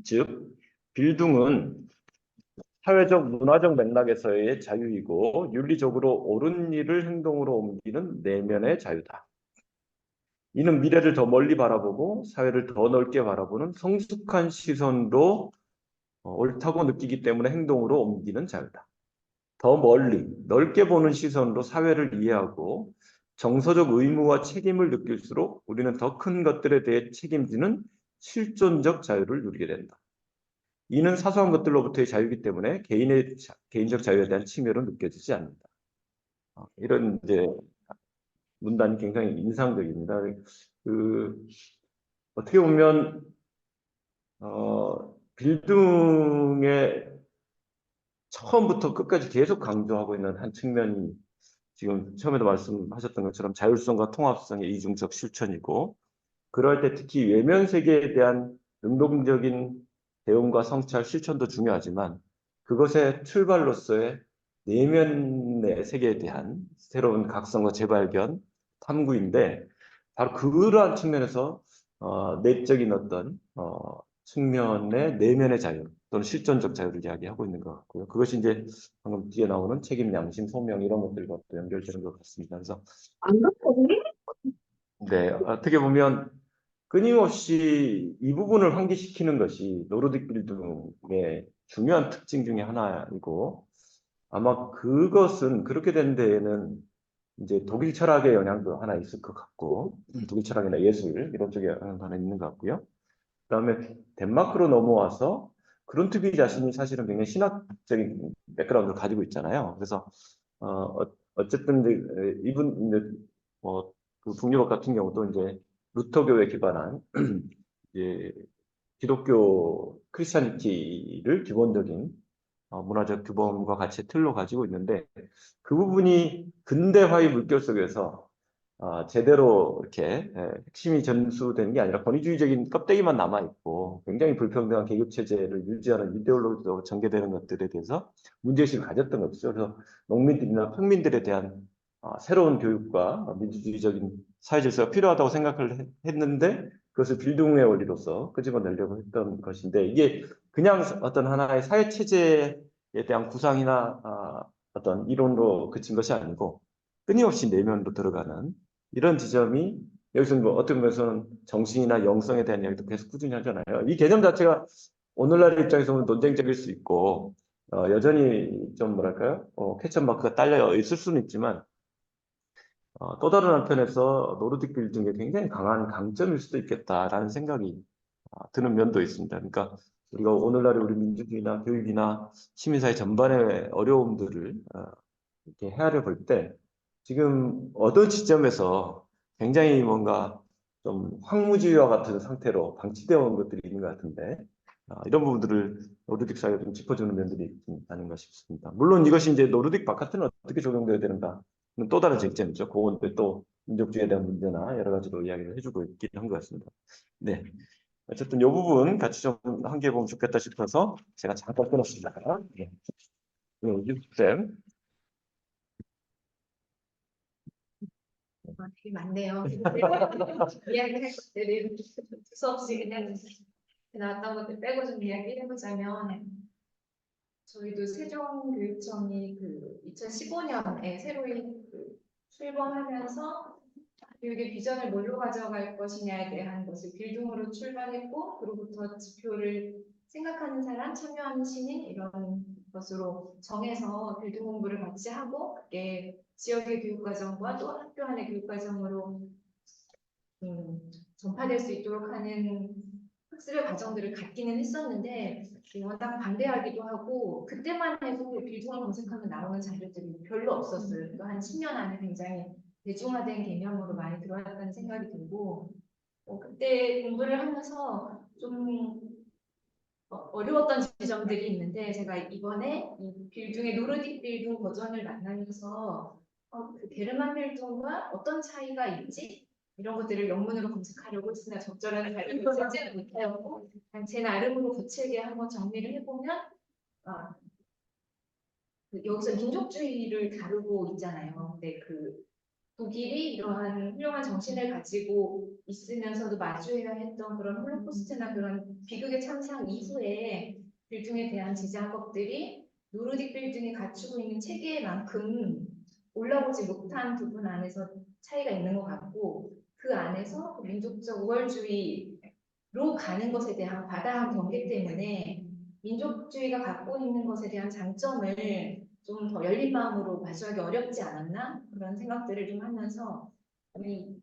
즉, 빌둥은 사회적, 문화적 맥락에서의 자유이고 윤리적으로 옳은 일을 행동으로 옮기는 내면의 자유다. 이는 미래를 더 멀리 바라보고 사회를 더 넓게 바라보는 성숙한 시선으로 옳다고 느끼기 때문에 행동으로 옮기는 자유다. 더 멀리, 넓게 보는 시선으로 사회를 이해하고 정서적 의무와 책임을 느낄수록 우리는 더 큰 것들에 대해 책임지는 실존적 자유를 누리게 된다. 이는 사소한 것들로부터의 자유이기 때문에 개인적 자유에 대한 침해로 느껴지지 않는다. 이런 이제 문단이 굉장히 인상적입니다. 그 어떻게 보면 빌둥의 처음부터 끝까지 계속 강조하고 있는 한 측면이 지금 처음에도 말씀하셨던 것처럼 자율성과 통합성의 이중적 실천이고 그럴 때 특히 외면 세계에 대한 능동적인 대응과 성찰, 실천도 중요하지만 그것의 출발로서의 내면의 세계에 대한 새로운 각성과 재발견, 탐구인데 바로 그러한 측면에서 내적인 어떤 측면의 내면의 자유 또는 실존적 자유를 이야기하고 있는 것 같고요. 그것이 이제 방금 뒤에 나오는 책임, 양심, 소명 이런 것들과 또 연결되는 것 같습니다. 그래서 안 그렇거든요? 네, 어떻게 보면 끊임없이 이 부분을 환기시키는 것이 노르딕 빌딩의 중요한 특징 중에 하나이고 아마 그것은 그렇게 된 데에는 이제 독일 철학의 영향도 하나 있을 것 같고 독일 철학이나 예술 이런 쪽에 영향도 하나 있는 것 같고요. 그다음에 덴마크로 넘어와서 그룬트비 자신이 사실은 굉장히 신학적인 백그라운드를 가지고 있잖아요. 그래서 어쨌든 이제 이분 이제 그 북유럽 같은 경우도 이제 루터교에 기반한 이제 기독교 크리스찬리티를 기본적인 문화적 규범과 같이 틀로 가지고 있는데 그 부분이 근대화의 물결 속에서 제대로 이렇게 핵심이 전수되는 게 아니라 권위주의적인 껍데기만 남아 있고 굉장히 불평등한 계급 체제를 유지하는 이데올로기로 전개되는 것들에 대해서 문제의식을 가졌던 거죠. 그래서 농민들이나 평민들에 대한 새로운 교육과 민주주의적인 사회 질서가 필요하다고 생각을 했는데 그것을 빌둥의 원리로서 끄집어내려고 했던 것인데 이게 그냥 어떤 하나의 사회 체제에 대한 구상이나 어떤 이론으로 그친 것이 아니고 끊임없이 내면으로 들어가는 이런 지점이 여기서 뭐 어떤 면에서는 정신이나 영성에 대한 이야기도 계속 꾸준히 하잖아요. 이 개념 자체가 오늘날 입장에서는 논쟁적일 수 있고 여전히 좀 뭐랄까요? 퀘스천 마크가 딸려 있을 수는 있지만 또 다른 한편에서 노르딕 빌딩에 굉장히 강한 강점일 수도 있겠다라는 생각이 드는 면도 있습니다. 그러니까 우리가 오늘날의 우리 민주주의나 교육이나 시민사회 전반의 어려움들을 이렇게 헤아려 볼 때 지금 어떤 지점에서 굉장히 뭔가 좀 황무지와 같은 상태로 방치되어 온 것들이 있는 것 같은데 이런 부분들을 노르딕 사회가 좀 짚어주는 면들이 아닌가 싶습니다. 물론 이것이 이제 노르딕 바깥에는 어떻게 적용되어야 되는가 또 다른 쟁점이죠. 그건데 또 민족주의에 대한 문제나 여러 가지로 이야기를 해주고 있긴 한 것 같습니다. 네. 어쨌든 이 부분 같이 좀 함께 보면 좋겠다 싶어서 제가 잠깐 끊었습니다. 네. 유쌤. 되게 많네요. 이야기할 것들을 두서없이 그냥 나왔던 것들 빼고 좀 이야기를 해보자면 저희도 세종교육청이 그 2015년에 새로이 출범하면서 교육의 비전을 뭘로 가져갈 것이냐에 대한 것을 빌딩으로 출발했고 그로부터 지표를 생각하는 사람, 참여하는 시민 이런 것으로 정해서 빌딩 공부를 같이 하고 그게 지역의 교육과정과 또 학교 안의 교육과정으로 전파될 수 있도록 하는 학습의 과정들을 갖기는 했었는데 워낙 반대하기도 하고 그때만 해도 빌딩을 검색하면 나오는 자료들이 별로 없었어요. 그러니까 한 10년 안에 굉장히 대중화된 개념으로 많이 들어왔다는 생각이 들고 그때 공부를 하면서 좀 어려웠던 지점들이 있는데 제가 이번에 이 빌딩의 노르딕 빌딩 버전을 만나면서 그 게르만 빌딩과 어떤 차이가 있지? 이런 것들을 영문으로 검색하려고 했으나 적절한 자료를 찾지는 못하였고 제 나름으로 거칠게 한번 정리를 해보면 여기서 민족주의를 다루고 있잖아요. 근데 그 독일이 이러한 훌륭한 정신을 가지고 있으면서도 마주해야 했던 그런 홀로코스트나 그런 비극의 참상 이후에 빌딩에 대한 제작업들이 노르딕 빌딩이 갖추고 있는 체계만큼 올라오지 못한 부분 안에서 차이가 있는 것 같고 그 안에서 민족적 우월주의로 가는 것에 대한 과다한 경계 때문에 민족주의가 갖고 있는 것에 대한 장점을 좀 더 열린 마음으로 마주하기 어렵지 않았나 그런 생각들을 좀 하면서 이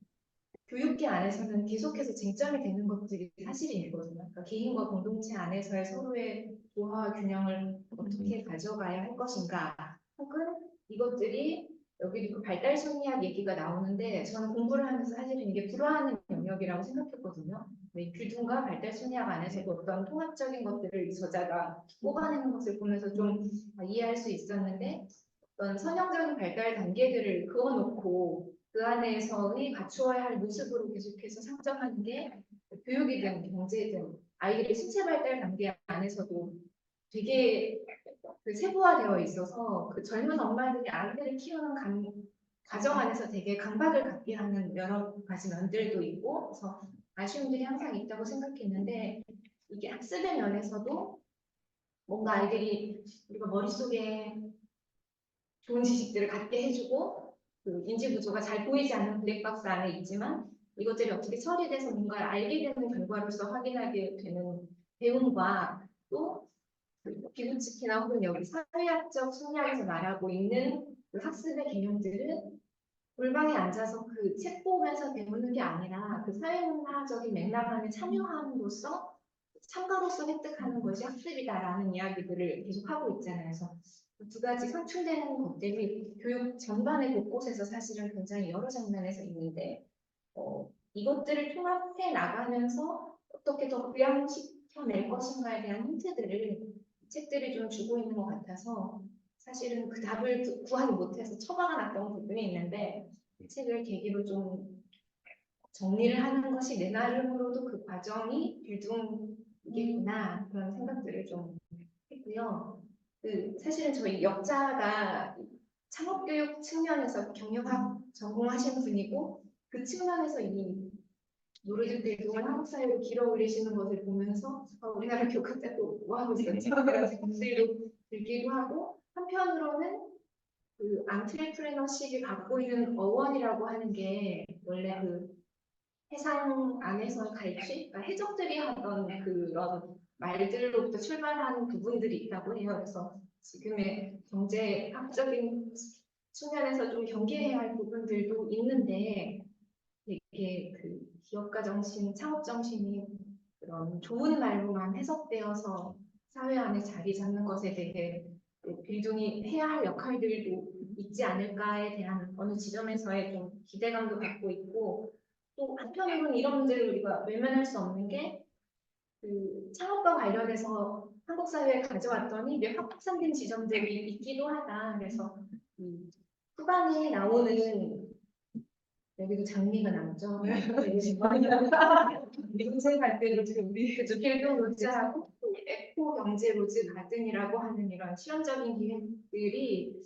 교육계 안에서는 계속해서 쟁점이 되는 것들이 사실이거든요. 그러니까 개인과 공동체 안에서의 서로의 조화와 균형을 어떻게 가져가야 할 것인가. 혹은 이것들이 여기도 그 발달 심리학 얘기가 나오는데 저는 공부를 하면서 사실은 이게 불화하는 영역이라고 생각했거든요. 빌딩과 발달 심리학 안에서도 어떤 통합적인 것들을 이 저자가 뽑아내는 것을 보면서 좀 이해할 수 있었는데 어떤 선형적인 발달 단계들을 그어놓고 그 안에서의 갖추어야 할 모습으로 계속해서 상정하는 게 교육이든 경제든 아이들의 신체 발달 단계 안에서도 되게 그 세부화되어 있어서 그 젊은 엄마들이 아이들을 키우는 가정 안에서 되게 강박을 갖게 하는 여러 가지 면들도 있고 그래서 아쉬움들이 항상 있다고 생각했는데 이게 학습의 면에서도 뭔가 아이들이 우리가 머릿속에 좋은 지식들을 갖게 해주고 그 인지 구조가 잘 보이지 않는 블랙박스 안에 있지만 이것들이 어떻게 처리돼서 뭔가 알게 되는 결과로서 확인하게 되는 배움과 또 비구치키나 혹은 여기 사회학적 심리학에서 말하고 있는 그 학습의 개념들은 골방에 앉아서 그 책 보면서 배우는 게 아니라 그 사회문화적인 맥락 안에 참여함으로써 참가로서 획득하는 것이 학습이다라는 이야기들을 계속 하고 있잖아요. 그래서 두 가지 상충되는 것들이 교육 전반의 곳곳에서 사실은 굉장히 여러 장면에서 있는데 이것들을 통합해 나가면서 어떻게 더 부양시켜낼 것인가에 대한 힌트들을 책들이 좀 주고 있는 것 같아서 사실은 그 답을 구하지 못해서 처방을 났던 부분이 있는데 이 책을 계기로 좀 정리를 하는 것이 내 나름으로도 그 과정이 빌딩이겠구나 그런 생각들을 좀 했고요. 그 사실은 저희 역자가 창업교육 측면에서 경영학 전공하신 분이고 그 측면에서 이 노르딕 빌딩을 한국 사회로 길어 올리시는 것을 보면서 우리나라 교육학자도 뭐 하고 있었지? 그런 생각들도 들기도 하고 한편으로는 그 안트레프레너십이 갖고 있는 어원이라고 하는 게 원래 그 해상 안에서 갈취, 그러니까 해적들이 하던 그런 말들로부터 출발하는 부분들이 있다고 해요. 그래서 지금의 경제학적인 측면에서 좀 경계해야 할 부분들도 있는데 되게 그 기업가 정신, 창업 정신이 그런 좋은 말로만 해석되어서 사회 안에 자리 잡는 것에 대해 빌딩이 해야 할 역할들도 있지 않을까에 대한 어느 지점에서의 좀 기대감도 갖고 있고 또 한편으로는 이런 문제를 우리가 외면할 수 없는 게 그 창업과 관련해서 한국 사회에 가져왔더니 몇 확산된 지점들이 있기도 하다. 그래서 후반에 나오는 여기도 장미가 남죠. 인생할 때도 우리 그쪽 필동 로즈하고 에코 경제 로즈 가든이라고 하는 이런 실험적인 기획들이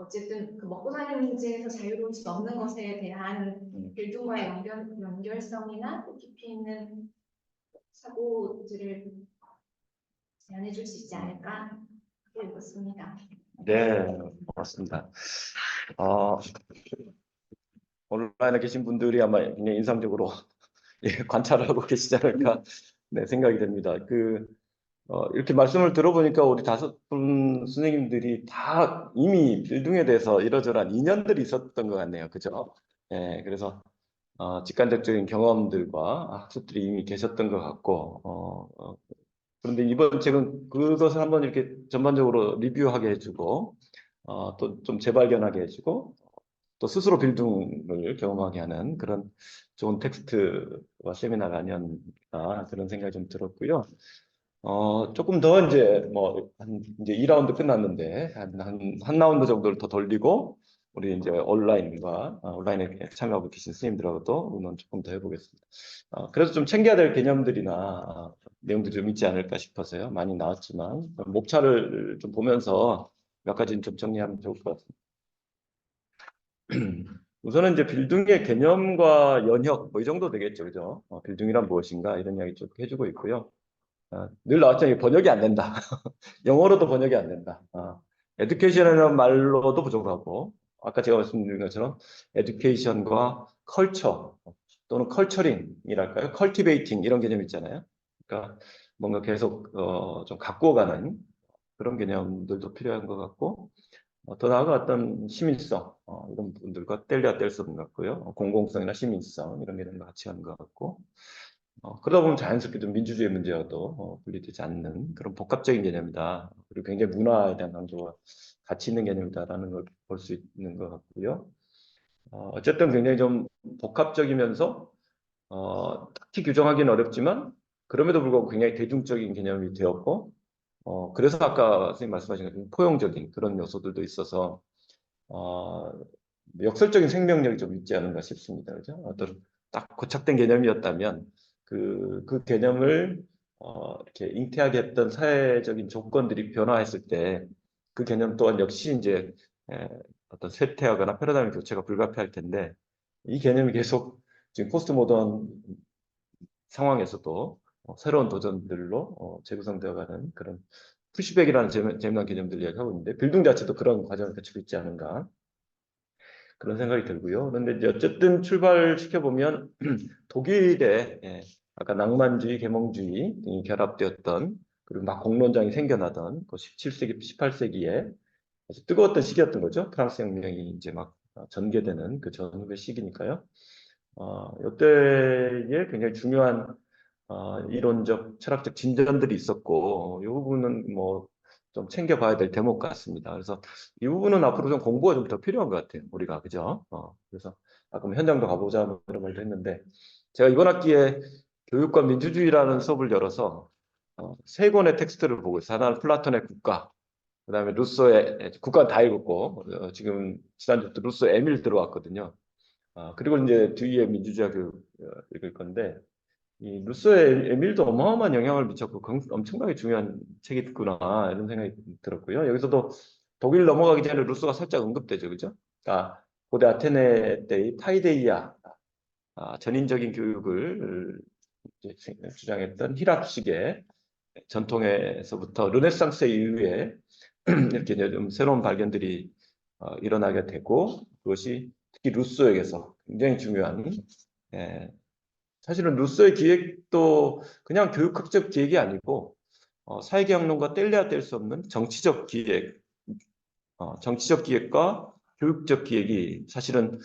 어쨌든 그 먹고 사는 문제에서 자유로울 수 없는 것에 대한 빌딩과의 연결성이나 깊이 있는 사고들을 제안해 줄 수 있지 않을까 하고 읽었습니다. 네, 고맙습니다. 어, 온라인에 계신 분들이 아마 굉장히 인상적으로 예, 관찰을 하고 계시지 않을까 네, 생각이 됩니다. 이렇게 말씀을 들어보니까 우리 5분 선생님들이 다 이미 빌딩에 대해서 이러저러한 인연들이 있었던 것 같네요. 그죠? 예, 그래서 직간접적인 경험들과 학습들이 이미 계셨던 것 같고, 그런데 이번 책은 그것을 한번 이렇게 전반적으로 리뷰하게 해주고, 또 좀 재발견하게 해주고, 또 스스로 빌딩을 경험하게 하는 그런 좋은 텍스트와 세미나가 아니었나 그런 생각이 좀 들었고요. 조금 더 이제 이제 2라운드 끝났는데 한 라운드 정도를 더 돌리고 우리 이제 온라인에 참여하고 계신 선생님들하고도 의논 조금 더 해보겠습니다. 그래서 좀 챙겨야 될 개념들이나 내용들이 좀 있지 않을까 싶어서요. 많이 나왔지만 목차를 좀 보면서 몇 가지는 좀 정리하면 좋을 것 같습니다. 우선은 이제 빌딩의 개념과 연역 뭐 이 정도 되겠죠, 그죠? 빌딩이란 무엇인가 이런 이야기 쭉 해주고 있고요. 늘 나왔잖아요. 번역이 안 된다. 영어로도 번역이 안 된다. 에듀케이션이라는 말로도 부족하고 아까 제가 말씀드린 것처럼 에듀케이션과 컬처 또는 컬처링이랄까요? 컬티베이팅 이런 개념 있잖아요. 그러니까 뭔가 계속 좀 갖고 가는 그런 개념들도 필요한 것 같고 더 나아가 어떤 시민성 이런 부분들과 뗄래야 뗄 수 없는 것 같고요. 공공성이나 시민성 이런 개념과 같이 하는 것 같고 그러다 보면 자연스럽게 좀 민주주의 문제와도 분리되지 않는 그런 복합적인 개념이다. 그리고 굉장히 문화에 대한 강조가 같이 있는 개념이다라는 걸 볼 수 있는 것 같고요. 어쨌든 굉장히 좀 복합적이면서 딱히 규정하기는 어렵지만 그럼에도 불구하고 굉장히 대중적인 개념이 되었고 그래서 아까 선생님 말씀하신 것처럼 포용적인 그런 요소들도 있어서 역설적인 생명력이 좀 있지 않은가 싶습니다. 그죠? 어떤 딱 고착된 개념이었다면 그 개념을 이렇게 잉태하게 했던 사회적인 조건들이 변화했을 때 그 개념 또한 역시 이제 어떤 쇠퇴하거나 패러다임 교체가 불가피할 텐데 이 개념이 계속 지금 포스트 모던 상황에서도 새로운 도전들로 재구성되어가는 그런 푸시백이라는 재미난 개념들 이야기하고 있는데 빌딩 자체도 그런 과정을 거치고 있지 않은가 그런 생각이 들고요. 그런데 이제 어쨌든 출발시켜 보면 독일에 아까 낭만주의, 계몽주의 등이 결합되었던 그리고 막 공론장이 생겨나던 그 17세기, 18세기에 아주 뜨거웠던 시기였던 거죠. 프랑스 혁명이 이제 막 전개되는 그 전후의 시기니까요. 이때에 굉장히 중요한 이론적, 철학적 진전들이 있었고 이 부분은 뭐 좀 챙겨봐야 될 대목 같습니다. 그래서 이 부분은 앞으로 좀 공부가 좀 더 필요한 것 같아요. 우리가 그죠? 그래서 아까 뭐 현장도 가보자 뭐 이런 말도 했는데 제가 이번 학기에 교육과 민주주의라는 수업을 열어서 세 권의 텍스트를 보고 있어요. 하나는 플라톤의 국가, 그다음에 루소의 국가는 다 읽었고 지금 지난주부터 루소 에밀 들어왔거든요. 그리고 이제 뒤에 민주주의 교육 읽을 건데 이 루소의 에밀도 어마어마한 영향을 미쳤고 엄청나게 중요한 책이구나 이런 생각이 들었고요. 여기서도 독일 넘어가기 전에 루소가 살짝 언급되죠, 그죠? 고대 아테네 때의 파이데이아 전인적인 교육을 주장했던 히랍식의 전통에서부터 르네상스 이후에 이렇게 좀 새로운 발견들이 일어나게 되고 그것이 특히 루소에게서 굉장히 중요한 사실은 루소의 기획도 그냥 교육학적 기획이 아니고 사회계약론과 뗄래야 뗄 수 없는 정치적 기획, 정치적 기획과 교육적 기획이 사실은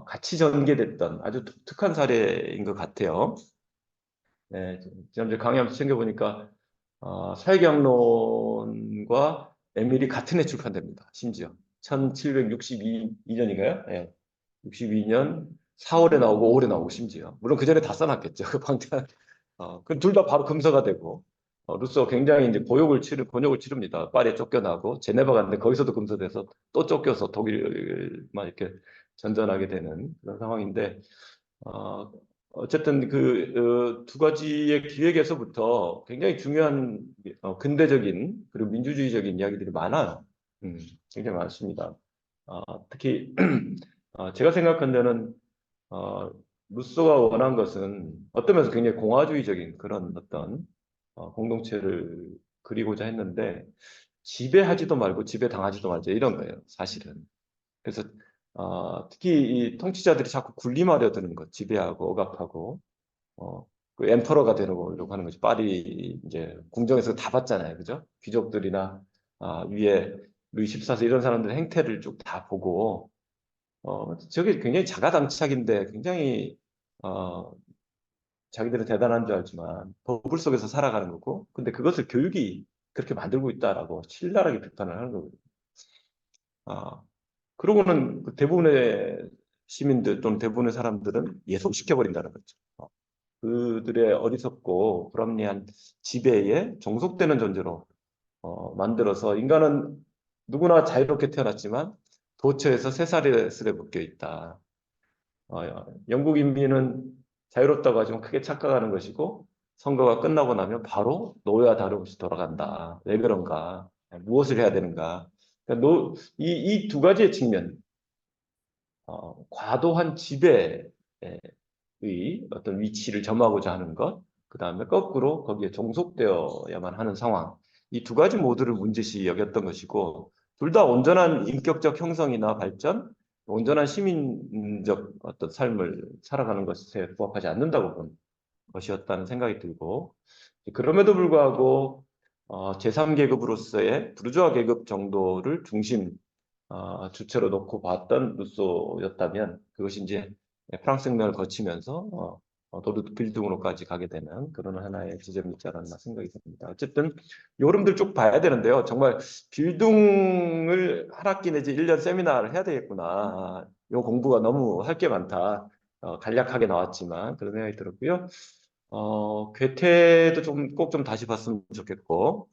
같이 전개됐던 아주 독특한 사례인 것 같아요. 지난주에 강의하면서 챙겨보니까 사회계약론과 에밀이 같은 해 출판됩니다. 심지어 1762년인가요? 62년 4월에 나오고 5월에 나오고 심지어 물론 그 전에 다 써놨겠죠. 그 방탄. 둘 다 바로 금서가 되고 루소가 굉장히 이제 곤욕을 치릅니다. 파리에 쫓겨나고 제네바 갔는데 거기서도 금서돼서 또 쫓겨서 독일만 이렇게 전전하게 되는 그런 상황인데 어쨌든 두 가지의 기획에서부터 굉장히 중요한 근대적인 그리고 민주주의적인 이야기들이 많아요. 굉장히 많습니다. 특히 제가 생각한 데는 루소가 원한 것은 어떤 면에서 굉장히 공화주의적인 그런 어떤 공동체를 그리고자 했는데 지배하지도 말고 지배당하지도 말자 이런 거예요, 사실은. 그래서 특히 이 통치자들이 자꾸 군림하려 드는 것, 지배하고 억압하고 그 엠퍼러가 되려고 하는 거죠. 파리 이제 궁정에서 다 봤잖아요, 그죠? 귀족들이나 위에 루이 14세 이런 사람들 행태를 쭉 다 보고 저게 굉장히 자가당착인데 굉장히 어, 자기들은 대단한 줄 알지만 버블 속에서 살아가는 거고, 근데 그것을 교육이 그렇게 만들고 있다라고 신랄하게 비판을 하는 거거든요. 아, 그러고는 그 대부분의 시민들 또는 대부분의 사람들은 예속시켜버린다는 거죠. 그들의 어리석고 불합리한 지배에 종속되는 존재로 만들어서 인간은 누구나 자유롭게 태어났지만 도처에서 쇠사슬에 묶여 있다. 영국 인민은 자유롭다고 하지만 크게 착각하는 것이고 선거가 끝나고 나면 바로 노예와 다름없이 돌아간다. 왜 그런가? 무엇을 해야 되는가? 그러니까 이 두 가지의 측면, 과도한 지배의 어떤 위치를 점하고자 하는 것, 그 다음에 거꾸로 거기에 종속되어야만 하는 상황, 이 두 가지 모두를 문제시 여겼던 것이고, 둘 다 온전한 인격적 형성이나 발전, 온전한 시민적 어떤 삶을 살아가는 것에 부합하지 않는다고 본 것이었다는 생각이 들고, 그럼에도 불구하고 제3계급으로서의 부르주아 계급 정도를 중심 주체로 놓고 봤던 루소였다면 그것이 이제 프랑스 혁명을 거치면서 도르 빌등으로까지 가게 되는 그런 하나의 지점이 있지 않았나 생각이 듭니다. 어쨌든 요름들 쭉 봐야 되는데요. 정말 빌딩을 한 학기 내지 1년 세미나를 해야 되겠구나. 요 공부가 너무 할 게 많다. 간략하게 나왔지만 그런 생각이 들었고요. 괴테도 좀 꼭 좀 다시 봤으면 좋겠고,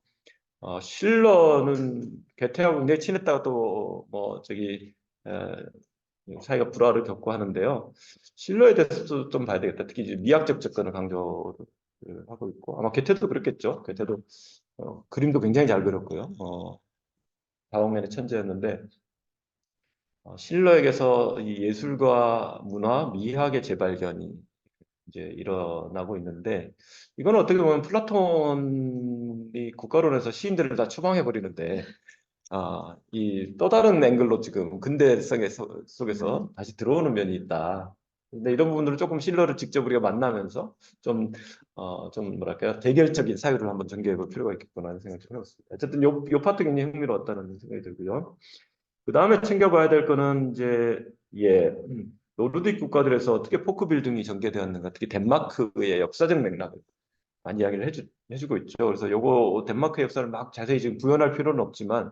실러는 괴테하고 굉장히 친했다가 또 뭐 저기 사이가 불화를 겪고 하는데요. 실러에 대해서도 좀 봐야 되겠다. 특히 이제 미학적 접근을 강조를 하고 있고, 아마 괴테도 그렇겠죠. 괴테도 그림도 굉장히 잘 그렸고요. 다방면의 천재였는데 실러에게서 이 예술과 문화, 미학의 재발견이 이제 일어나고 있는데, 이거는 어떻게 보면 플라톤이 국가론에서 시인들을 다 추방해 버리는데 이 또 다른 앵글로 지금 근대성의 속에서 다시 들어오는 면이 있다. 근데 이런 부분들을 조금 실러를 직접 우리가 만나면서 좀 뭐랄까요, 대결적인 사유를 한번 전개해 볼 필요가 있겠구나 하는 생각이 좀 해봤습니다. 어쨌든 요 파트 굉장히 흥미로웠다는 생각이 들고요. 그 다음에 챙겨봐야 될 거는 이제 노르딕 국가들에서 어떻게 포크 빌딩이 전개되었는가, 특히 덴마크의 역사적 맥락을 많이 이야기를 해주고 있죠. 그래서 요거 덴마크의 역사를 막 자세히 지금 구현할 필요는 없지만,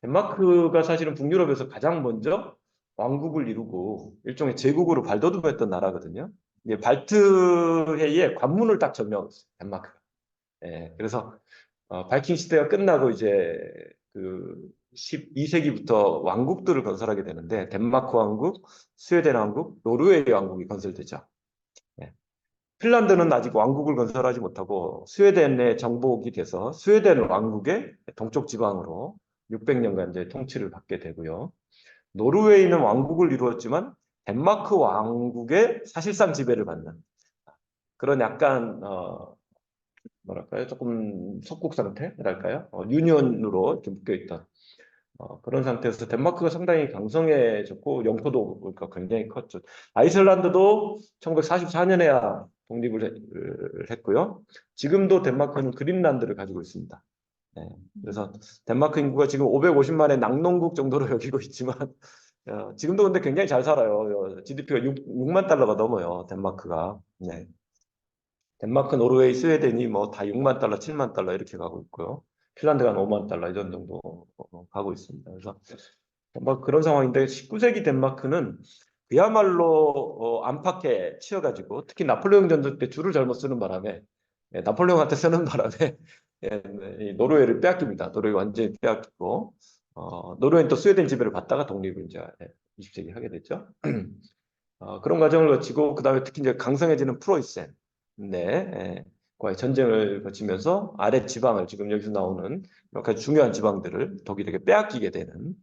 덴마크가 사실은 북유럽에서 가장 먼저 왕국을 이루고 일종의 제국으로 발돋움했던 나라거든요. 이게 발트해의 관문을 딱 점령했어요, 덴마크가. 그래서 바이킹 시대가 끝나고 이제 그 12세기부터 왕국들을 건설하게 되는데, 덴마크 왕국, 스웨덴 왕국, 노르웨이 왕국이 건설되죠. 핀란드는 아직 왕국을 건설하지 못하고 스웨덴의 정복이 돼서 스웨덴 왕국의 동쪽 지방으로 600년간 이제 통치를 받게 되고요. 노르웨이는 왕국을 이루었지만 덴마크 왕국의 사실상 지배를 받는 그런 약간 뭐랄까요, 조금 속국 상태랄까요, 유니언으로 이렇게 묶여있던 그런 상태에서 덴마크가 상당히 강성해졌고 영토도 그러니까 굉장히 컸죠. 아이슬란드도 1944년에야 독립을 했고요. 지금도 덴마크는 그린란드를 가지고 있습니다. 그래서 덴마크 인구가 지금 550만의 낙농국 정도로 여기고 있지만 지금도 근데 굉장히 잘 살아요. GDP가 6만 달러가 넘어요, 덴마크가. 덴마크, 노르웨이, 스웨덴이 뭐 다 6만 달러, 7만 달러 이렇게 가고 있고요. 핀란드가 한 5만 달러 이런 정도 가고 있습니다. 그래서 막 그런 상황인데 19세기 덴마크는 그야말로 안팎에 치여가지고, 특히 나폴레옹 전쟁 때 줄을 잘못 쓰는 바람에 나폴레옹한테 쓰는 바람에 이 노르웨이를 빼앗깁니다. 노르웨이 완전히 빼앗기고 노르웨이는 또 스웨덴 지배를 받다가 독립을 이제 20세기 하게 됐죠. 그런 과정을 거치고 그 다음에 특히 이제 강성해지는 프로이센 과의 전쟁을 거치면서 아래 지방을, 지금 여기서 나오는 몇 가지 중요한 지방들을 독일에게 빼앗기게 되는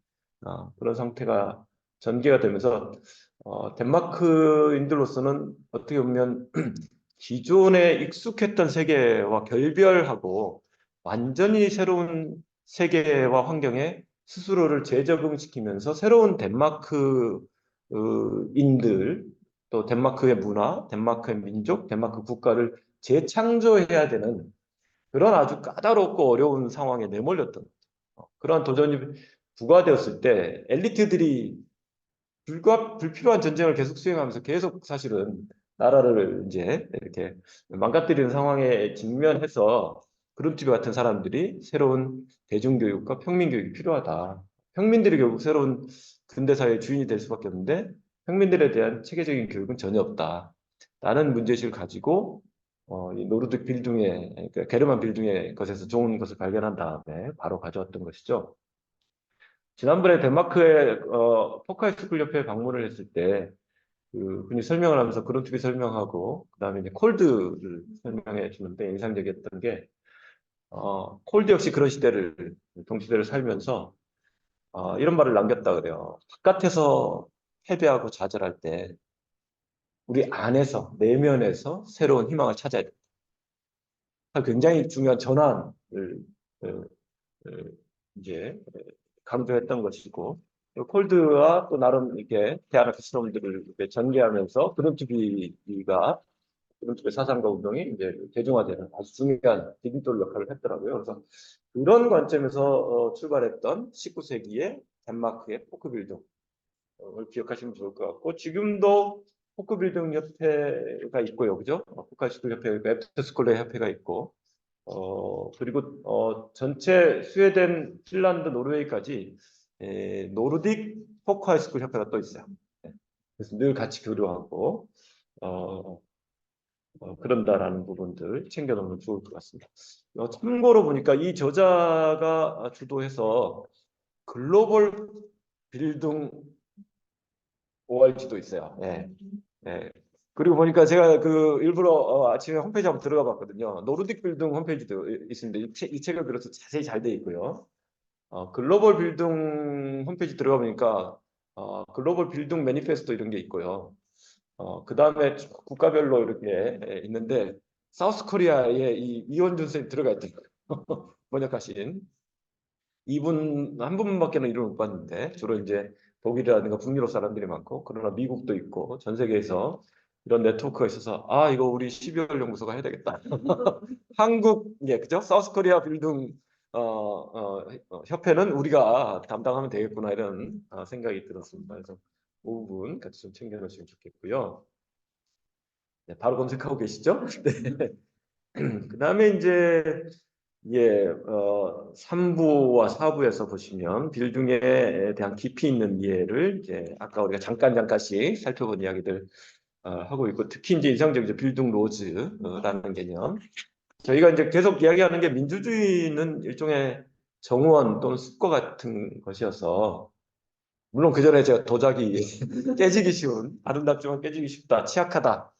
그런 상태가 전개가 되면서 덴마크인들로서는 어떻게 보면 기존에 익숙했던 세계와 결별하고 완전히 새로운 세계와 환경에 스스로를 재적응시키면서 새로운 덴마크인들 또 덴마크의 문화, 덴마크의 민족, 덴마크 국가를 재창조해야 되는 그런 아주 까다롭고 어려운 상황에 내몰렸던 그러한 도전이 부과되었을 때 엘리트들이 불필요한 전쟁을 계속 수행하면서 계속 사실은 나라를 이제 이렇게 망가뜨리는 상황에 직면해서 그룬트비 같은 사람들이 새로운 대중교육과 평민교육이 필요하다. 평민들이 결국 새로운 근대사회의 주인이 될 수밖에 없는데 평민들에 대한 체계적인 교육은 전혀 없다. 라는 문제의식을 가지고 이 노르딕 빌둥의 그러니까 게르만 빌둥의 것에서 좋은 것을 발견한 다음에 바로 가져왔던 것이죠. 지난번에 덴마크의 포카이스쿨 협회에 방문을 했을 때 분이 설명을 하면서 그룬트비 설명하고 그다음에 이제 콜드를 설명해 주는데 인상적이었던 게 콜드 역시 그런 시대를 동시대를 살면서 이런 말을 남겼다 그래요. 바깥에서 패배하고 좌절할 때 우리 안에서 내면에서 새로운 희망을 찾아야 돼. 굉장히 중요한 전환을 어, 어, 이제 강조했던 것이고 콜드와 또 나름 이렇게 대안아키스놈들을 전개하면서 그룬트비가 그룬트비 사상과 운동이 이제 대중화되는 아주 중요한 디딤돌 역할을 했더라고요. 그래서 그런 관점에서 출발했던 19세기의 덴마크의 포크빌딩을 기억하시면 좋을 것 같고 지금도 포크빌딩 협회가 있고요, 그죠? 포카스쿨 협회, 웹스쿨러 협회가 있고 그리고 전체 스웨덴, 핀란드, 노르웨이까지 노르딕 포커 하이스쿨 협회가 또 있어요. 네. 그래서 늘 같이 교류하고 그런다라는 부분들 챙겨놓으면 좋을 것 같습니다. 참고로 보니까 이 저자가 주도해서 글로벌 빌딩 ORG도 있어요. 예. 예. 그리고 보니까 제가 일부러 아침에 홈페이지 한번 들어가 봤거든요. 노르딕 빌딩 홈페이지도 있습니다. 이 책을 들어서 자세히 잘 돼 있고요. 글로벌 빌딩 홈페이지 들어가 보니까 글로벌 빌딩 매니페스토 이런 게 있고요. 그 다음에 국가별로 이렇게 있는데 사우스 코리아에 이 이원준 선생님 들어가 있더라고요. 번역하신 이분 한 분밖에는 이름을 못 봤는데 주로 이제 독일이라든가 북유럽 사람들이 많고 그러나 미국도 있고 전 세계에서 이런 네트워크가 있어서 이거 우리 12월 연구소가 해야 되겠다. 한국 그죠? 사우스 코리아 빌딩 협회는 우리가 담당하면 되겠구나 이런 생각이 들었습니다. 그래서 그 부분 같이 좀 챙겨놓으시면 좋겠고요. 네, 바로 검색하고 계시죠? 네. 그다음에 이제 3부와 4부에서 보시면 빌딩에 대한 깊이 있는 이해를 이제 아까 우리가 잠깐씩 살펴본 이야기들 하고 있고 특히 이제 인상적이죠. 빌딩 로즈라는 개념. 저희가 이제 계속 이야기하는 게 민주주의는 일종의 정원 또는 숲과 같은 것이어서 물론 그 전에 제가 도자기 깨지기 쉬운 아름답지만 깨지기 쉽다 취약하다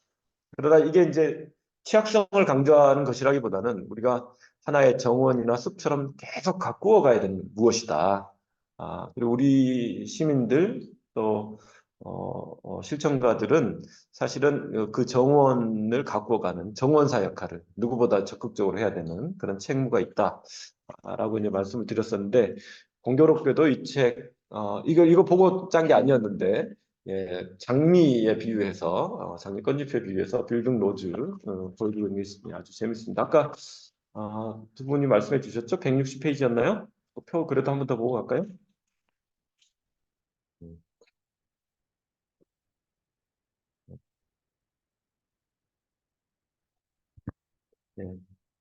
그러나 이게 이제 취약성을 강조하는 것이라기보다는 우리가 하나의 정원이나 숲처럼 계속 가꾸어 가야 되는 무엇이다. 그리고 우리 시민들 또 실천가들은 사실은 그 정원을 가꾸어 가는 정원사 역할을 누구보다 적극적으로 해야 되는 그런 책무가 있다라고 이제 말씀을 드렸었는데 공교롭게도 이 책, 이거 보고 짠 게 아니었는데 장미에 비유해서 장미 꽃잎에 비유해서 빌딩 로즈 보여주고 있는 게 아주 재밌습니다. 아까 두 분이 말씀해 주셨죠? 160페이지였나요? 표 그래도 한 번 더 보고 갈까요? 네,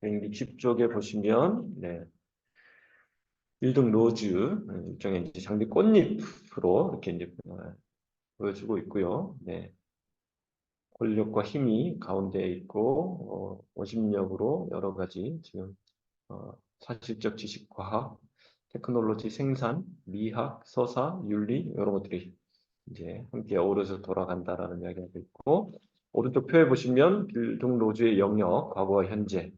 160쪽에 보시면 빌딩 로즈 일종의 이제 장미 꽃잎으로 이렇게 이제 보여주고 있고요. 네. 권력과 힘이 가운데 있고 원심력으로 여러 가지 지금 사실적 지식, 과학, 테크놀로지, 생산, 미학, 서사, 윤리 이런 것들이 이제 함께 어우러져 돌아간다라는 이야기가 있고 오른쪽 표에 보시면 빌딩 로즈의 영역, 과거와 현재,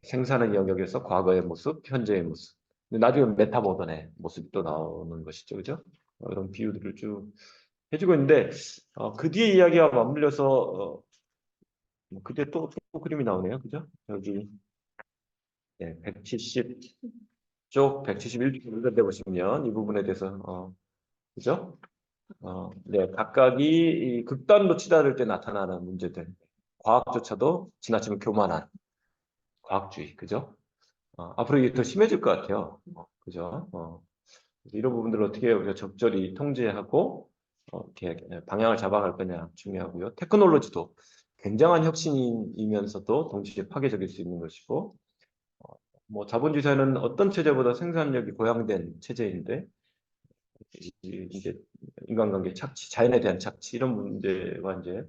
생산의 영역에서 과거의 모습, 현재의 모습, 근데 나중에 메타모던의 모습이 또 나오는 것이죠, 그죠? 이런 비유들을 쭉 해주고 있는데 그 뒤에 이야기와 맞물려서 그 뒤에 또 그림이 나오네요, 그죠? 여기 170쪽, 171쪽 데 보시면 이 부분에 대해서 그죠? 네, 각각이 이 극단로 치달을 때 나타나는 문제들. 과학조차도 지나치면 교만한 과학주의, 그죠? 앞으로 이게 더 심해질 것 같아요. 그죠? 이런 부분들을 어떻게 우리가 적절히 통제하고 이렇게 방향을 잡아갈 거냐 중요하고요. 테크놀로지도 굉장한 혁신이면서도 동시에 파괴적일 수 있는 것이고, 뭐 자본주의 사회는 어떤 체제보다 생산력이 고양된 체제인데 이제 인간관계 착취, 자연에 대한 착취 이런 문제와 이제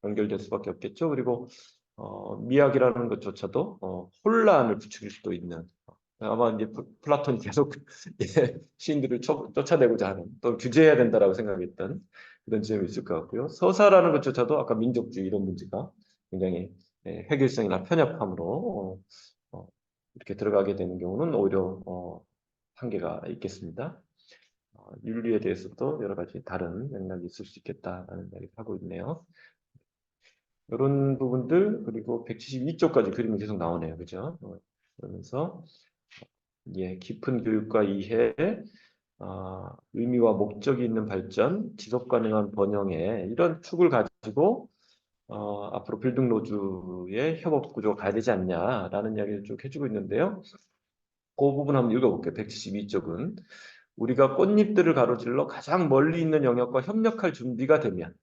연결될 수밖에 없겠죠. 그리고 미학이라는 것조차도 혼란을 부추길 수도 있는 아마 이제 플라톤이 계속 시인들을 쫓아내고자 하는 또 규제해야 된다라고 생각했던 그런 지점이 있을 것 같고요. 서사라는 것조차도 아까 민족주의 이런 문제가 굉장히 획일성이나 편협함으로 이렇게 들어가게 되는 경우는 오히려 한계가 있겠습니다. 윤리에 대해서도 여러 가지 다른 맥락이 있을 수 있겠다라는 이야기를 하고 있네요. 이런 부분들 그리고 172쪽까지 그림이 계속 나오네요. 그죠? 그러면서 깊은 교육과 이해, 의미와 목적이 있는 발전, 지속 가능한 번영에 이런 축을 가지고 앞으로 빌딩 로즈의 협업 구조가 가야 되지 않냐라는 이야기를 쭉 해주고 있는데요. 그 부분 한번 읽어볼게요. 172쪽은 우리가 꽃잎들을 가로질러 가장 멀리 있는 영역과 협력할 준비가 되면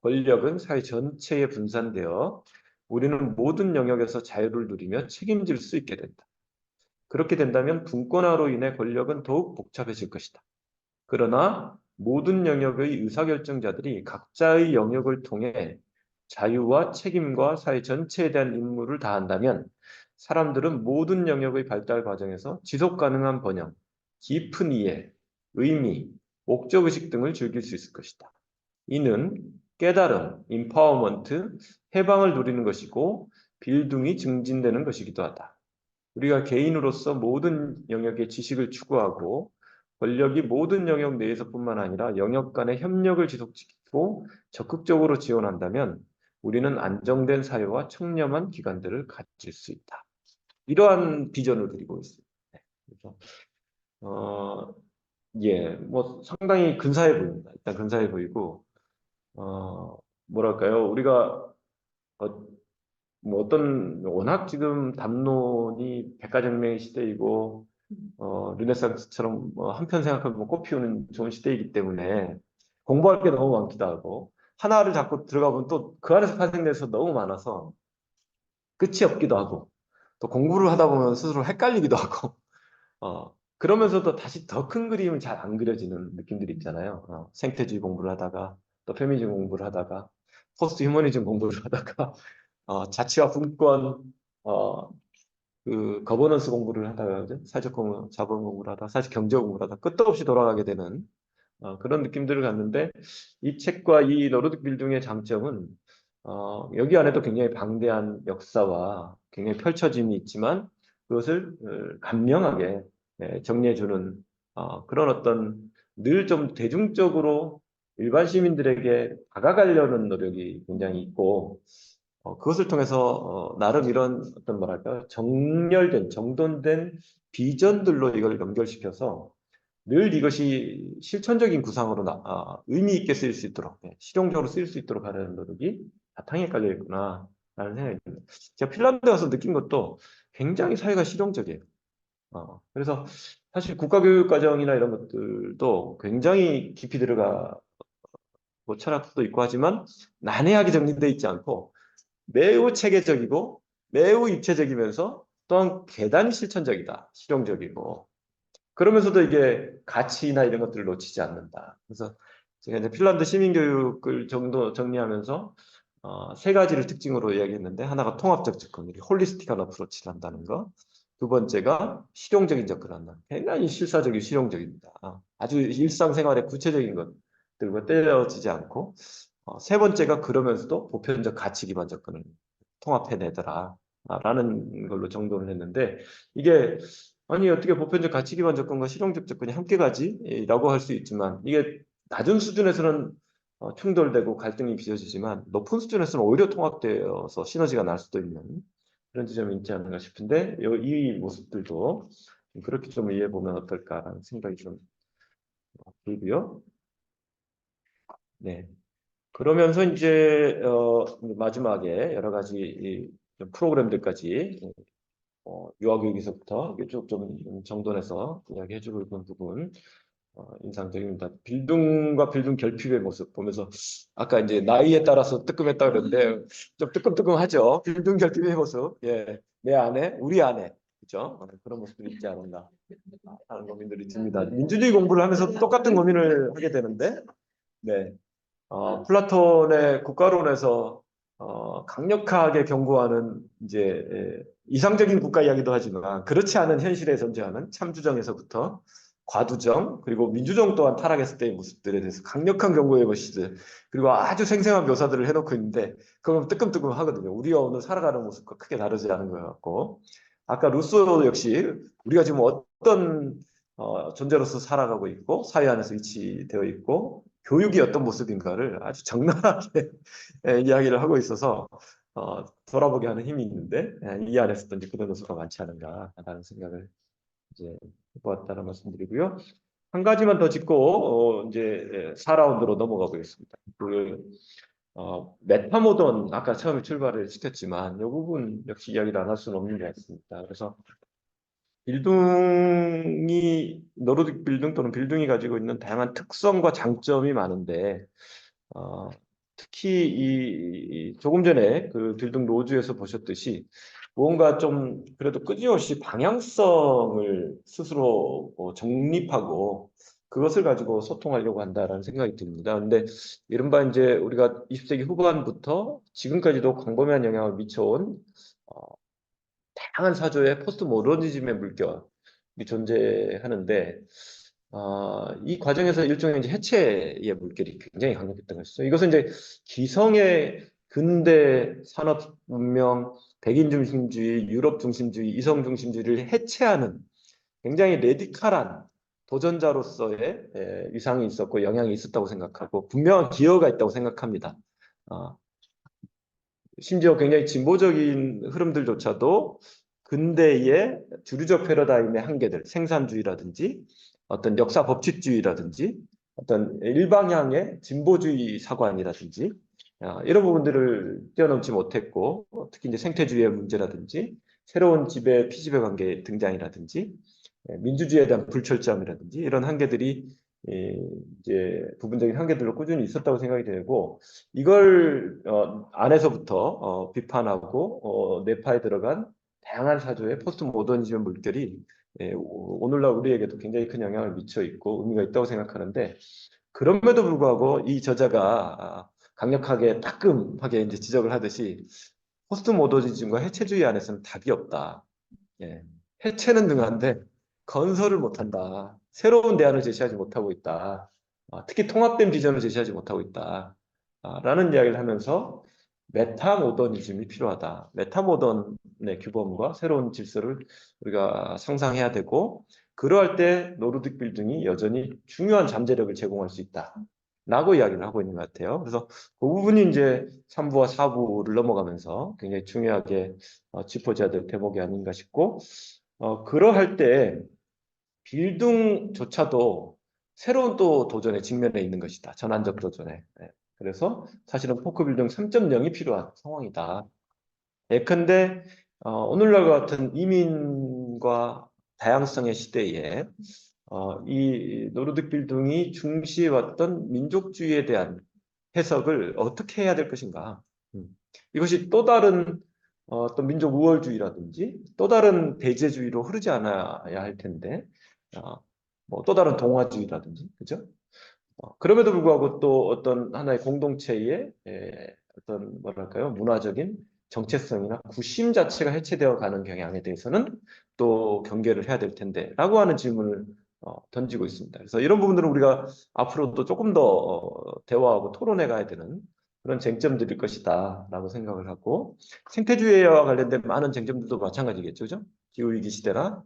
권력은 사회 전체에 분산되어 우리는 모든 영역에서 자유를 누리며 책임질 수 있게 된다. 그렇게 된다면 분권화로 인해 권력은 더욱 복잡해질 것이다. 그러나 모든 영역의 의사결정자들이 각자의 영역을 통해 자유와 책임과 사회 전체에 대한 임무를 다한다면 사람들은 모든 영역의 발달 과정에서 지속 가능한 번영, 깊은 이해, 의미, 목적의식 등을 즐길 수 있을 것이다. 이는 깨달음, 임파워먼트, 해방을 누리는 것이고 빌딩이 증진되는 것이기도 하다. 우리가 개인으로서 모든 영역의 지식을 추구하고 권력이 모든 영역 내에서뿐만 아니라 영역 간의 협력을 지속시키고 적극적으로 지원한다면 우리는 안정된 사회와 청렴한 기관들을 가질 수 있다. 이러한 비전을 그리고 있습니다. 그래서 뭐 상당히 근사해 보입니다. 일단 근사해 보이고 뭐랄까요? 우리가 뭐 어떤 워낙 지금 담론이 백가정명의 시대이고 르네상스처럼 한편 생각하면 꽃 피우는 좋은 시대이기 때문에 공부할 게 너무 많기도 하고 하나를 자꾸 들어가 보면 또 그 안에서 파생돼서 너무 많아서 끝이 없기도 하고 또 공부를 하다 보면 스스로 헷갈리기도 하고 그러면서도 다시 더 큰 그림은 잘 안 그려지는 느낌들이 있잖아요. 생태주의 공부를 하다가 또 페미니즘 공부를 하다가 포스트 휴머니즘 공부를 하다가 자치와 분권 그 거버넌스 공부를 하다가 그죠? 사회적 자본 공부를 하다가 사실 경제 공부를 하다가 끝도 없이 돌아가게 되는 그런 느낌들을 갖는데 이 책과 이 노르딕 빌딩의 장점은 여기 안에도 굉장히 방대한 역사와 굉장히 펼쳐짐이 있지만 그것을 간명하게 정리해주는 그런 어떤 늘 좀 대중적으로 일반 시민들에게 다가가려는 노력이 굉장히 있고 그것을 통해서 나름 이런 어떤 뭐랄까 정렬된 정돈된 비전들로 이걸 연결시켜서 늘 이것이 실천적인 구상으로 의미 있게 쓰일 수 있도록 실용적으로 쓰일 수 있도록 하려는 노력이 바탕에 깔려 있구나 라는 생각이 듭니다. 제가 핀란드 가서 느낀 것도 굉장히 사회가 실용적이에요. 그래서 사실 국가교육과정이나 이런 것들도 굉장히 깊이 들어가 뭐 철학도 있고 하지만 난해하게 정리되어 있지 않고 매우 체계적이고 매우 입체적이면서 또한 대단히 실천적이다. 실용적이고 그러면서도 이게 가치나 이런 것들을 놓치지 않는다. 그래서 제가 이제 핀란드 시민교육을 정도 정리하면서 세 가지를 특징으로 이야기했는데 하나가 통합적 접근, 이렇게 홀리스틱한 어프로치를 한다는 거. 두 번째가 실용적인 접근을 한다. 굉장히 실사적이고 실용적입니다. 아주 일상생활의 구체적인 것들과 떼어지지 않고 세 번째가 그러면서도 보편적 가치 기반 접근을 통합해내더라. 라는 걸로 정돈을 했는데 이게 아니 어떻게 보편적 가치 기반 접근과 실용적 접근이 함께 가지?라고 할 수 있지만 이게 낮은 수준에서는 충돌되고 갈등이 빚어지지만 높은 수준에서는 오히려 통합되어서 시너지가 날 수도 있는 그런 지점이 있지 않는가 싶은데 이 모습들도 그렇게 좀 이해해 보면 어떨까라는 생각이 좀 들고요. 네. 그러면서 이제 마지막에 여러 가지 좀 프로그램들까지 유아교육에서부터 이게 좀 정돈해서 이야기해주고 있는 부분 인상적입니다. 빌둥과 빌둥 결핍의 모습 보면서 아까 이제 나이에 따라서 뜨끔했다 그랬는데 좀 뜨끔뜨끔하죠. 빌둥 결핍의 모습, 예, 내 안에, 우리 안에, 그죠? 그런 모습들이 있지 않았나 하는 고민들이 듭니다. 민주주의 공부를 하면서 똑같은 고민을 하게 되는데, 네, 플라톤의 국가론에서 강력하게 경고하는 이제 이상적인 국가 이야기도 하지만 그렇지 않은 현실에 존재하는 참주정에서부터 과두정 그리고 민주정 또한 타락했을 때의 모습들에 대해서 강력한 경고의 메시지 그리고 아주 생생한 묘사들을 해놓고 있는데 그건 뜨끔뜨끔 하거든요. 우리가 오늘 살아가는 모습과 크게 다르지 않은 것 같고 아까 루소 역시 우리가 지금 어떤 존재로서 살아가고 있고 사회 안에서 위치되어 있고 교육이 어떤 모습인가를 아주 적나라하게 이야기를 하고 있어서 돌아보게 하는 힘이 있는데 이 안에서 또 이제 그런 요소가 많지 않은가 하는 생각을 이제 해보았다는 말씀드리고요. 한 가지만 더 짚고 이제 4라운드로 넘어가 보겠습니다. 메타모던 아까 처음에 출발을 시켰지만 이 부분 역시 이야기를 안 할 수는 없는 것 같습니다. 그래서 노르딕 빌둥 또는 빌둥이 가지고 있는 다양한 특성과 장점이 많은데 특히 조금 전에 그 빌둥 로즈에서 보셨듯이 무언가 좀 그래도 끊임없이 방향성을 스스로 정립하고 그것을 가지고 소통하려고 한다라는 생각이 듭니다. 근데 이른바 이제 우리가 20세기 후반부터 지금까지도 광범위한 영향을 미쳐온 다양한 사조의 포스트 모더니즘의 물결이 존재하는데 이 과정에서 일종의 이제 해체의 물결이 굉장히 강력했던 것이죠. 이것은 이제 기성의 근대 산업 문명, 백인 중심주의, 유럽 중심주의, 이성 중심주의를 해체하는 굉장히 레디칼한 도전자로서의 위상이 있었고 영향이 있었다고 생각하고 분명한 기여가 있다고 생각합니다. 심지어 굉장히 진보적인 흐름들조차도 근대의 주류적 패러다임의 한계들, 생산주의라든지 어떤 역사 법칙주의라든지 어떤 일방향의 진보주의 사관이라든지 이런 부분들을 뛰어넘지 못했고 특히 이제 생태주의의 문제라든지 새로운 지배 피지배 관계 등장이라든지 민주주의에 대한 불철저함이라든지 이런 한계들이 이제 부분적인 한계들로 꾸준히 있었다고 생각이 되고 이걸 안에서부터 비판하고 내파에 들어간 다양한 사조의 포스트 모더니즘 물결이 오늘날 우리에게도 굉장히 큰 영향을 미쳐 있고 의미가 있다고 생각하는데 그럼에도 불구하고 이 저자가 강력하게 따끔하게 이제 지적을 하듯이 포스트 모더니즘과 해체주의 안에서는 답이 없다. 예. 해체는 능한데 건설을 못한다. 새로운 대안을 제시하지 못하고 있다. 특히 통합된 비전을 제시하지 못하고 있다. 라는 이야기를 하면서 메타모더니즘이 필요하다. 메타모던의 규범과 새로운 질서를 우리가 상상해야 되고 그러할 때 노르딕 빌딩이 여전히 중요한 잠재력을 제공할 수 있다. 라고 이야기를 하고 있는 것 같아요. 그래서 그 부분이 이제 3부와 4부를 넘어가면서 굉장히 중요하게 짚어져야 될 대목이 아닌가 싶고 그러할 때 빌딩조차도 새로운 또 도전에 직면해 있는 것이다. 전환적 도전에. 그래서 사실은 포크 빌딩 3.0이 필요한 상황이다. 예컨대 오늘날 같은 이민과 다양성의 시대에 이 노르딕 빌딩이 중시해왔던 민족주의에 대한 해석을 어떻게 해야 될 것인가. 이것이 또 다른 어떤 민족 우월주의라든지 또 다른 대제주의로 흐르지 않아야 할 텐데 뭐또 다른 동화주의라든지 그죠? 그럼에도 불구하고 또 어떤 하나의 공동체의 어떤 뭐랄까요 문화적인 정체성이나 구심 자체가 해체되어 가는 경향에 대해서는 또 경계를 해야 될 텐데라고 하는 질문을 던지고 있습니다. 그래서 이런 부분들은 우리가 앞으로도 조금 더 대화하고 토론해 가야 되는 그런 쟁점들일 것이다라고 생각을 하고 생태주의와 관련된 많은 쟁점들도 마찬가지겠죠, 그죠? 기후위기 시대나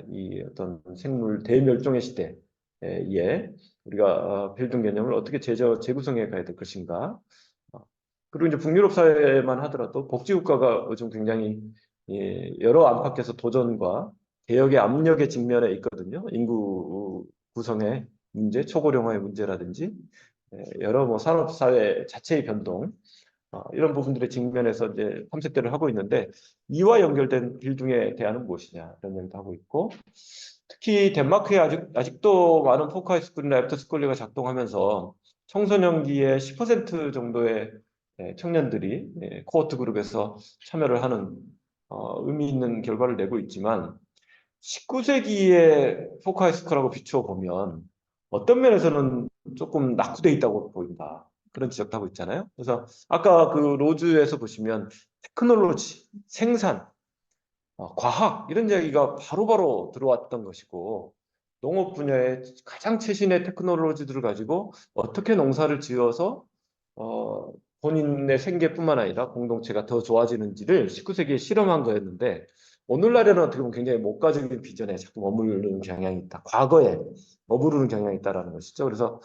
이 어떤 생물 대멸종의 시대에 우리가 빌딩 개념을 어떻게 재구성해 가야 될 것인가. 어, 그리고 이제 북유럽 사회만 하더라도 복지국가가 요즘 굉장히 여러 안팎에서 도전과 개혁의 압력에 직면해 있거든요. 인구 구성의 문제, 초고령화의 문제라든지 여러 뭐 산업 사회 자체의 변동 이런 부분들의 직면에서 이제 탐색들을 하고 있는데 이와 연결된 빌딩에 대안은 무엇이냐 이런 얘기도 하고 있고 특히 덴마크에 아직도 많은 포카이스쿨이나 애프터스쿨리가 작동하면서 청소년기에 10% 정도의 청년들이 코호트 그룹에서 참여를 하는 의미 있는 결과를 내고 있지만 19세기의 포카이스쿨하고 비추어 보면 어떤 면에서는 조금 낙후돼 있다고 보인다. 그런 지적도 하고 있잖아요. 그래서 아까 그 로즈에서 보시면 테크놀로지, 생산, 과학 이런 이야기가 바로바로 들어왔던 것이고 농업 분야의 가장 최신의 테크놀로지들을 가지고 어떻게 농사를 지어서 본인의 생계뿐만 아니라 공동체가 더 좋아지는지를 19세기에 실험한 거였는데 오늘날에는 어떻게 보면 굉장히 목가적인 비전에 자꾸 머무르는 경향이 있다. 과거에 머무르는 경향이 있다라는 것이죠. 그래서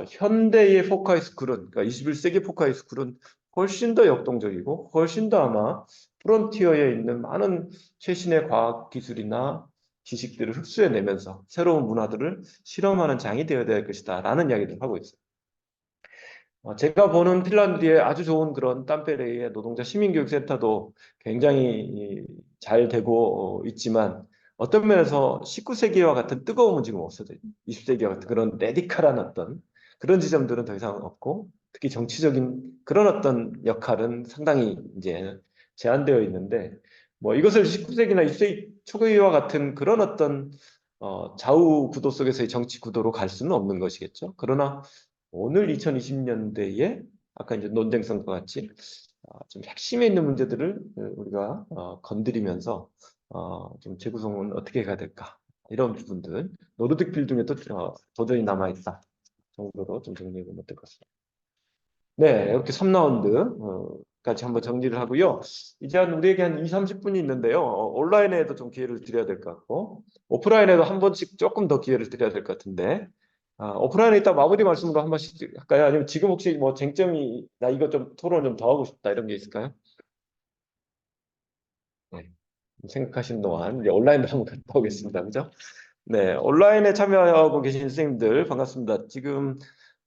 현대의 포카이스쿨은 그러니까 21세기 포카이스쿨은 훨씬 더 역동적이고 훨씬 더 아마 프론티어에 있는 많은 최신의 과학 기술이나 지식들을 흡수해내면서 새로운 문화들을 실험하는 장이 되어야 될 것이다라는 이야기를 하고 있어요. 제가 보는 핀란드의 아주 좋은 그런 땀페레이의 노동자 시민교육센터도 굉장히 잘 되고 있지만 어떤 면에서 19세기와 같은 뜨거움은 지금 없어져. 20세기와 같은 그런 레디컬한 어떤 그런 지점들은 더 이상 없고 특히 정치적인 그런 어떤 역할은 상당히 이제 제한되어 있는데 뭐 이것을 19세기나 20세기 초기와 같은 그런 어떤 좌우 구도 속에서의 정치 구도로 갈 수는 없는 것이겠죠. 그러나 오늘 2020년대에 아까 이제 논쟁성과 같이 좀 핵심에 있는 문제들을 우리가 건드리면서 좀 재구성은 어떻게 해야 될까 이런 부분들 노르딕 빌딩에도 도전이 남아있다 정도로 좀 정리해보면 어떨 것 같습니다. 네, 이렇게 3라운드까지 한번 정리를 하고요. 이제 우리에게 한 2, 30분이 있는데요. 온라인에도 좀 기회를 드려야 될 것 같고 오프라인에도 한 번씩 조금 더 기회를 드려야 될 것 같은데 오프라인에 이따 마무리 말씀으로 한 번씩 할까요? 아니면 지금 혹시 뭐 쟁점이 나 이거 좀 토론 좀 더 하고 싶다 이런 게 있을까요? 네, 생각하시는 동안 이제 온라인으로 한번 갔다 오겠습니다. 그죠? 네, 온라인에 참여하고 계신 선생님들 반갑습니다. 지금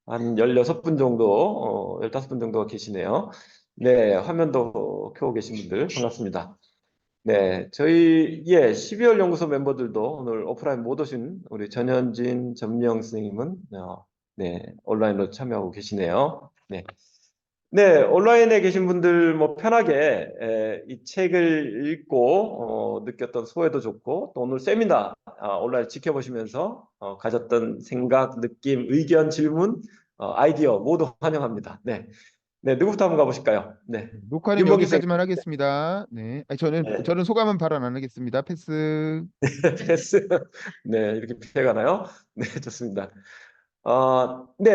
한 16분 정도, 15분 정도가 계시네요. 네, 화면도 켜고 계신 분들 반갑습니다. 네, 저희 12월 연구소 멤버들도 오늘 오프라인 못 오신 우리 전현진, 전명 선생님은 네, 온라인으로 참여하고 계시네요. 네. 네, 온라인에 계신 분들 뭐 편하게 이 책을 읽고 느꼈던 소회도 좋고 또 오늘 세미나 온라인 지켜보시면서 가졌던 생각, 느낌, 의견, 질문, 아이디어 모두 환영합니다. 네, 네 누구부터 한번 가보실까요? 네, 녹화는 윤봉기 선생님. 여기까지만 하겠습니다. 네. 아니, 저는 소감은 발언 안 하겠습니다. 패스. 패스. 네, 이렇게 피해가나요? 네, 좋습니다. 네.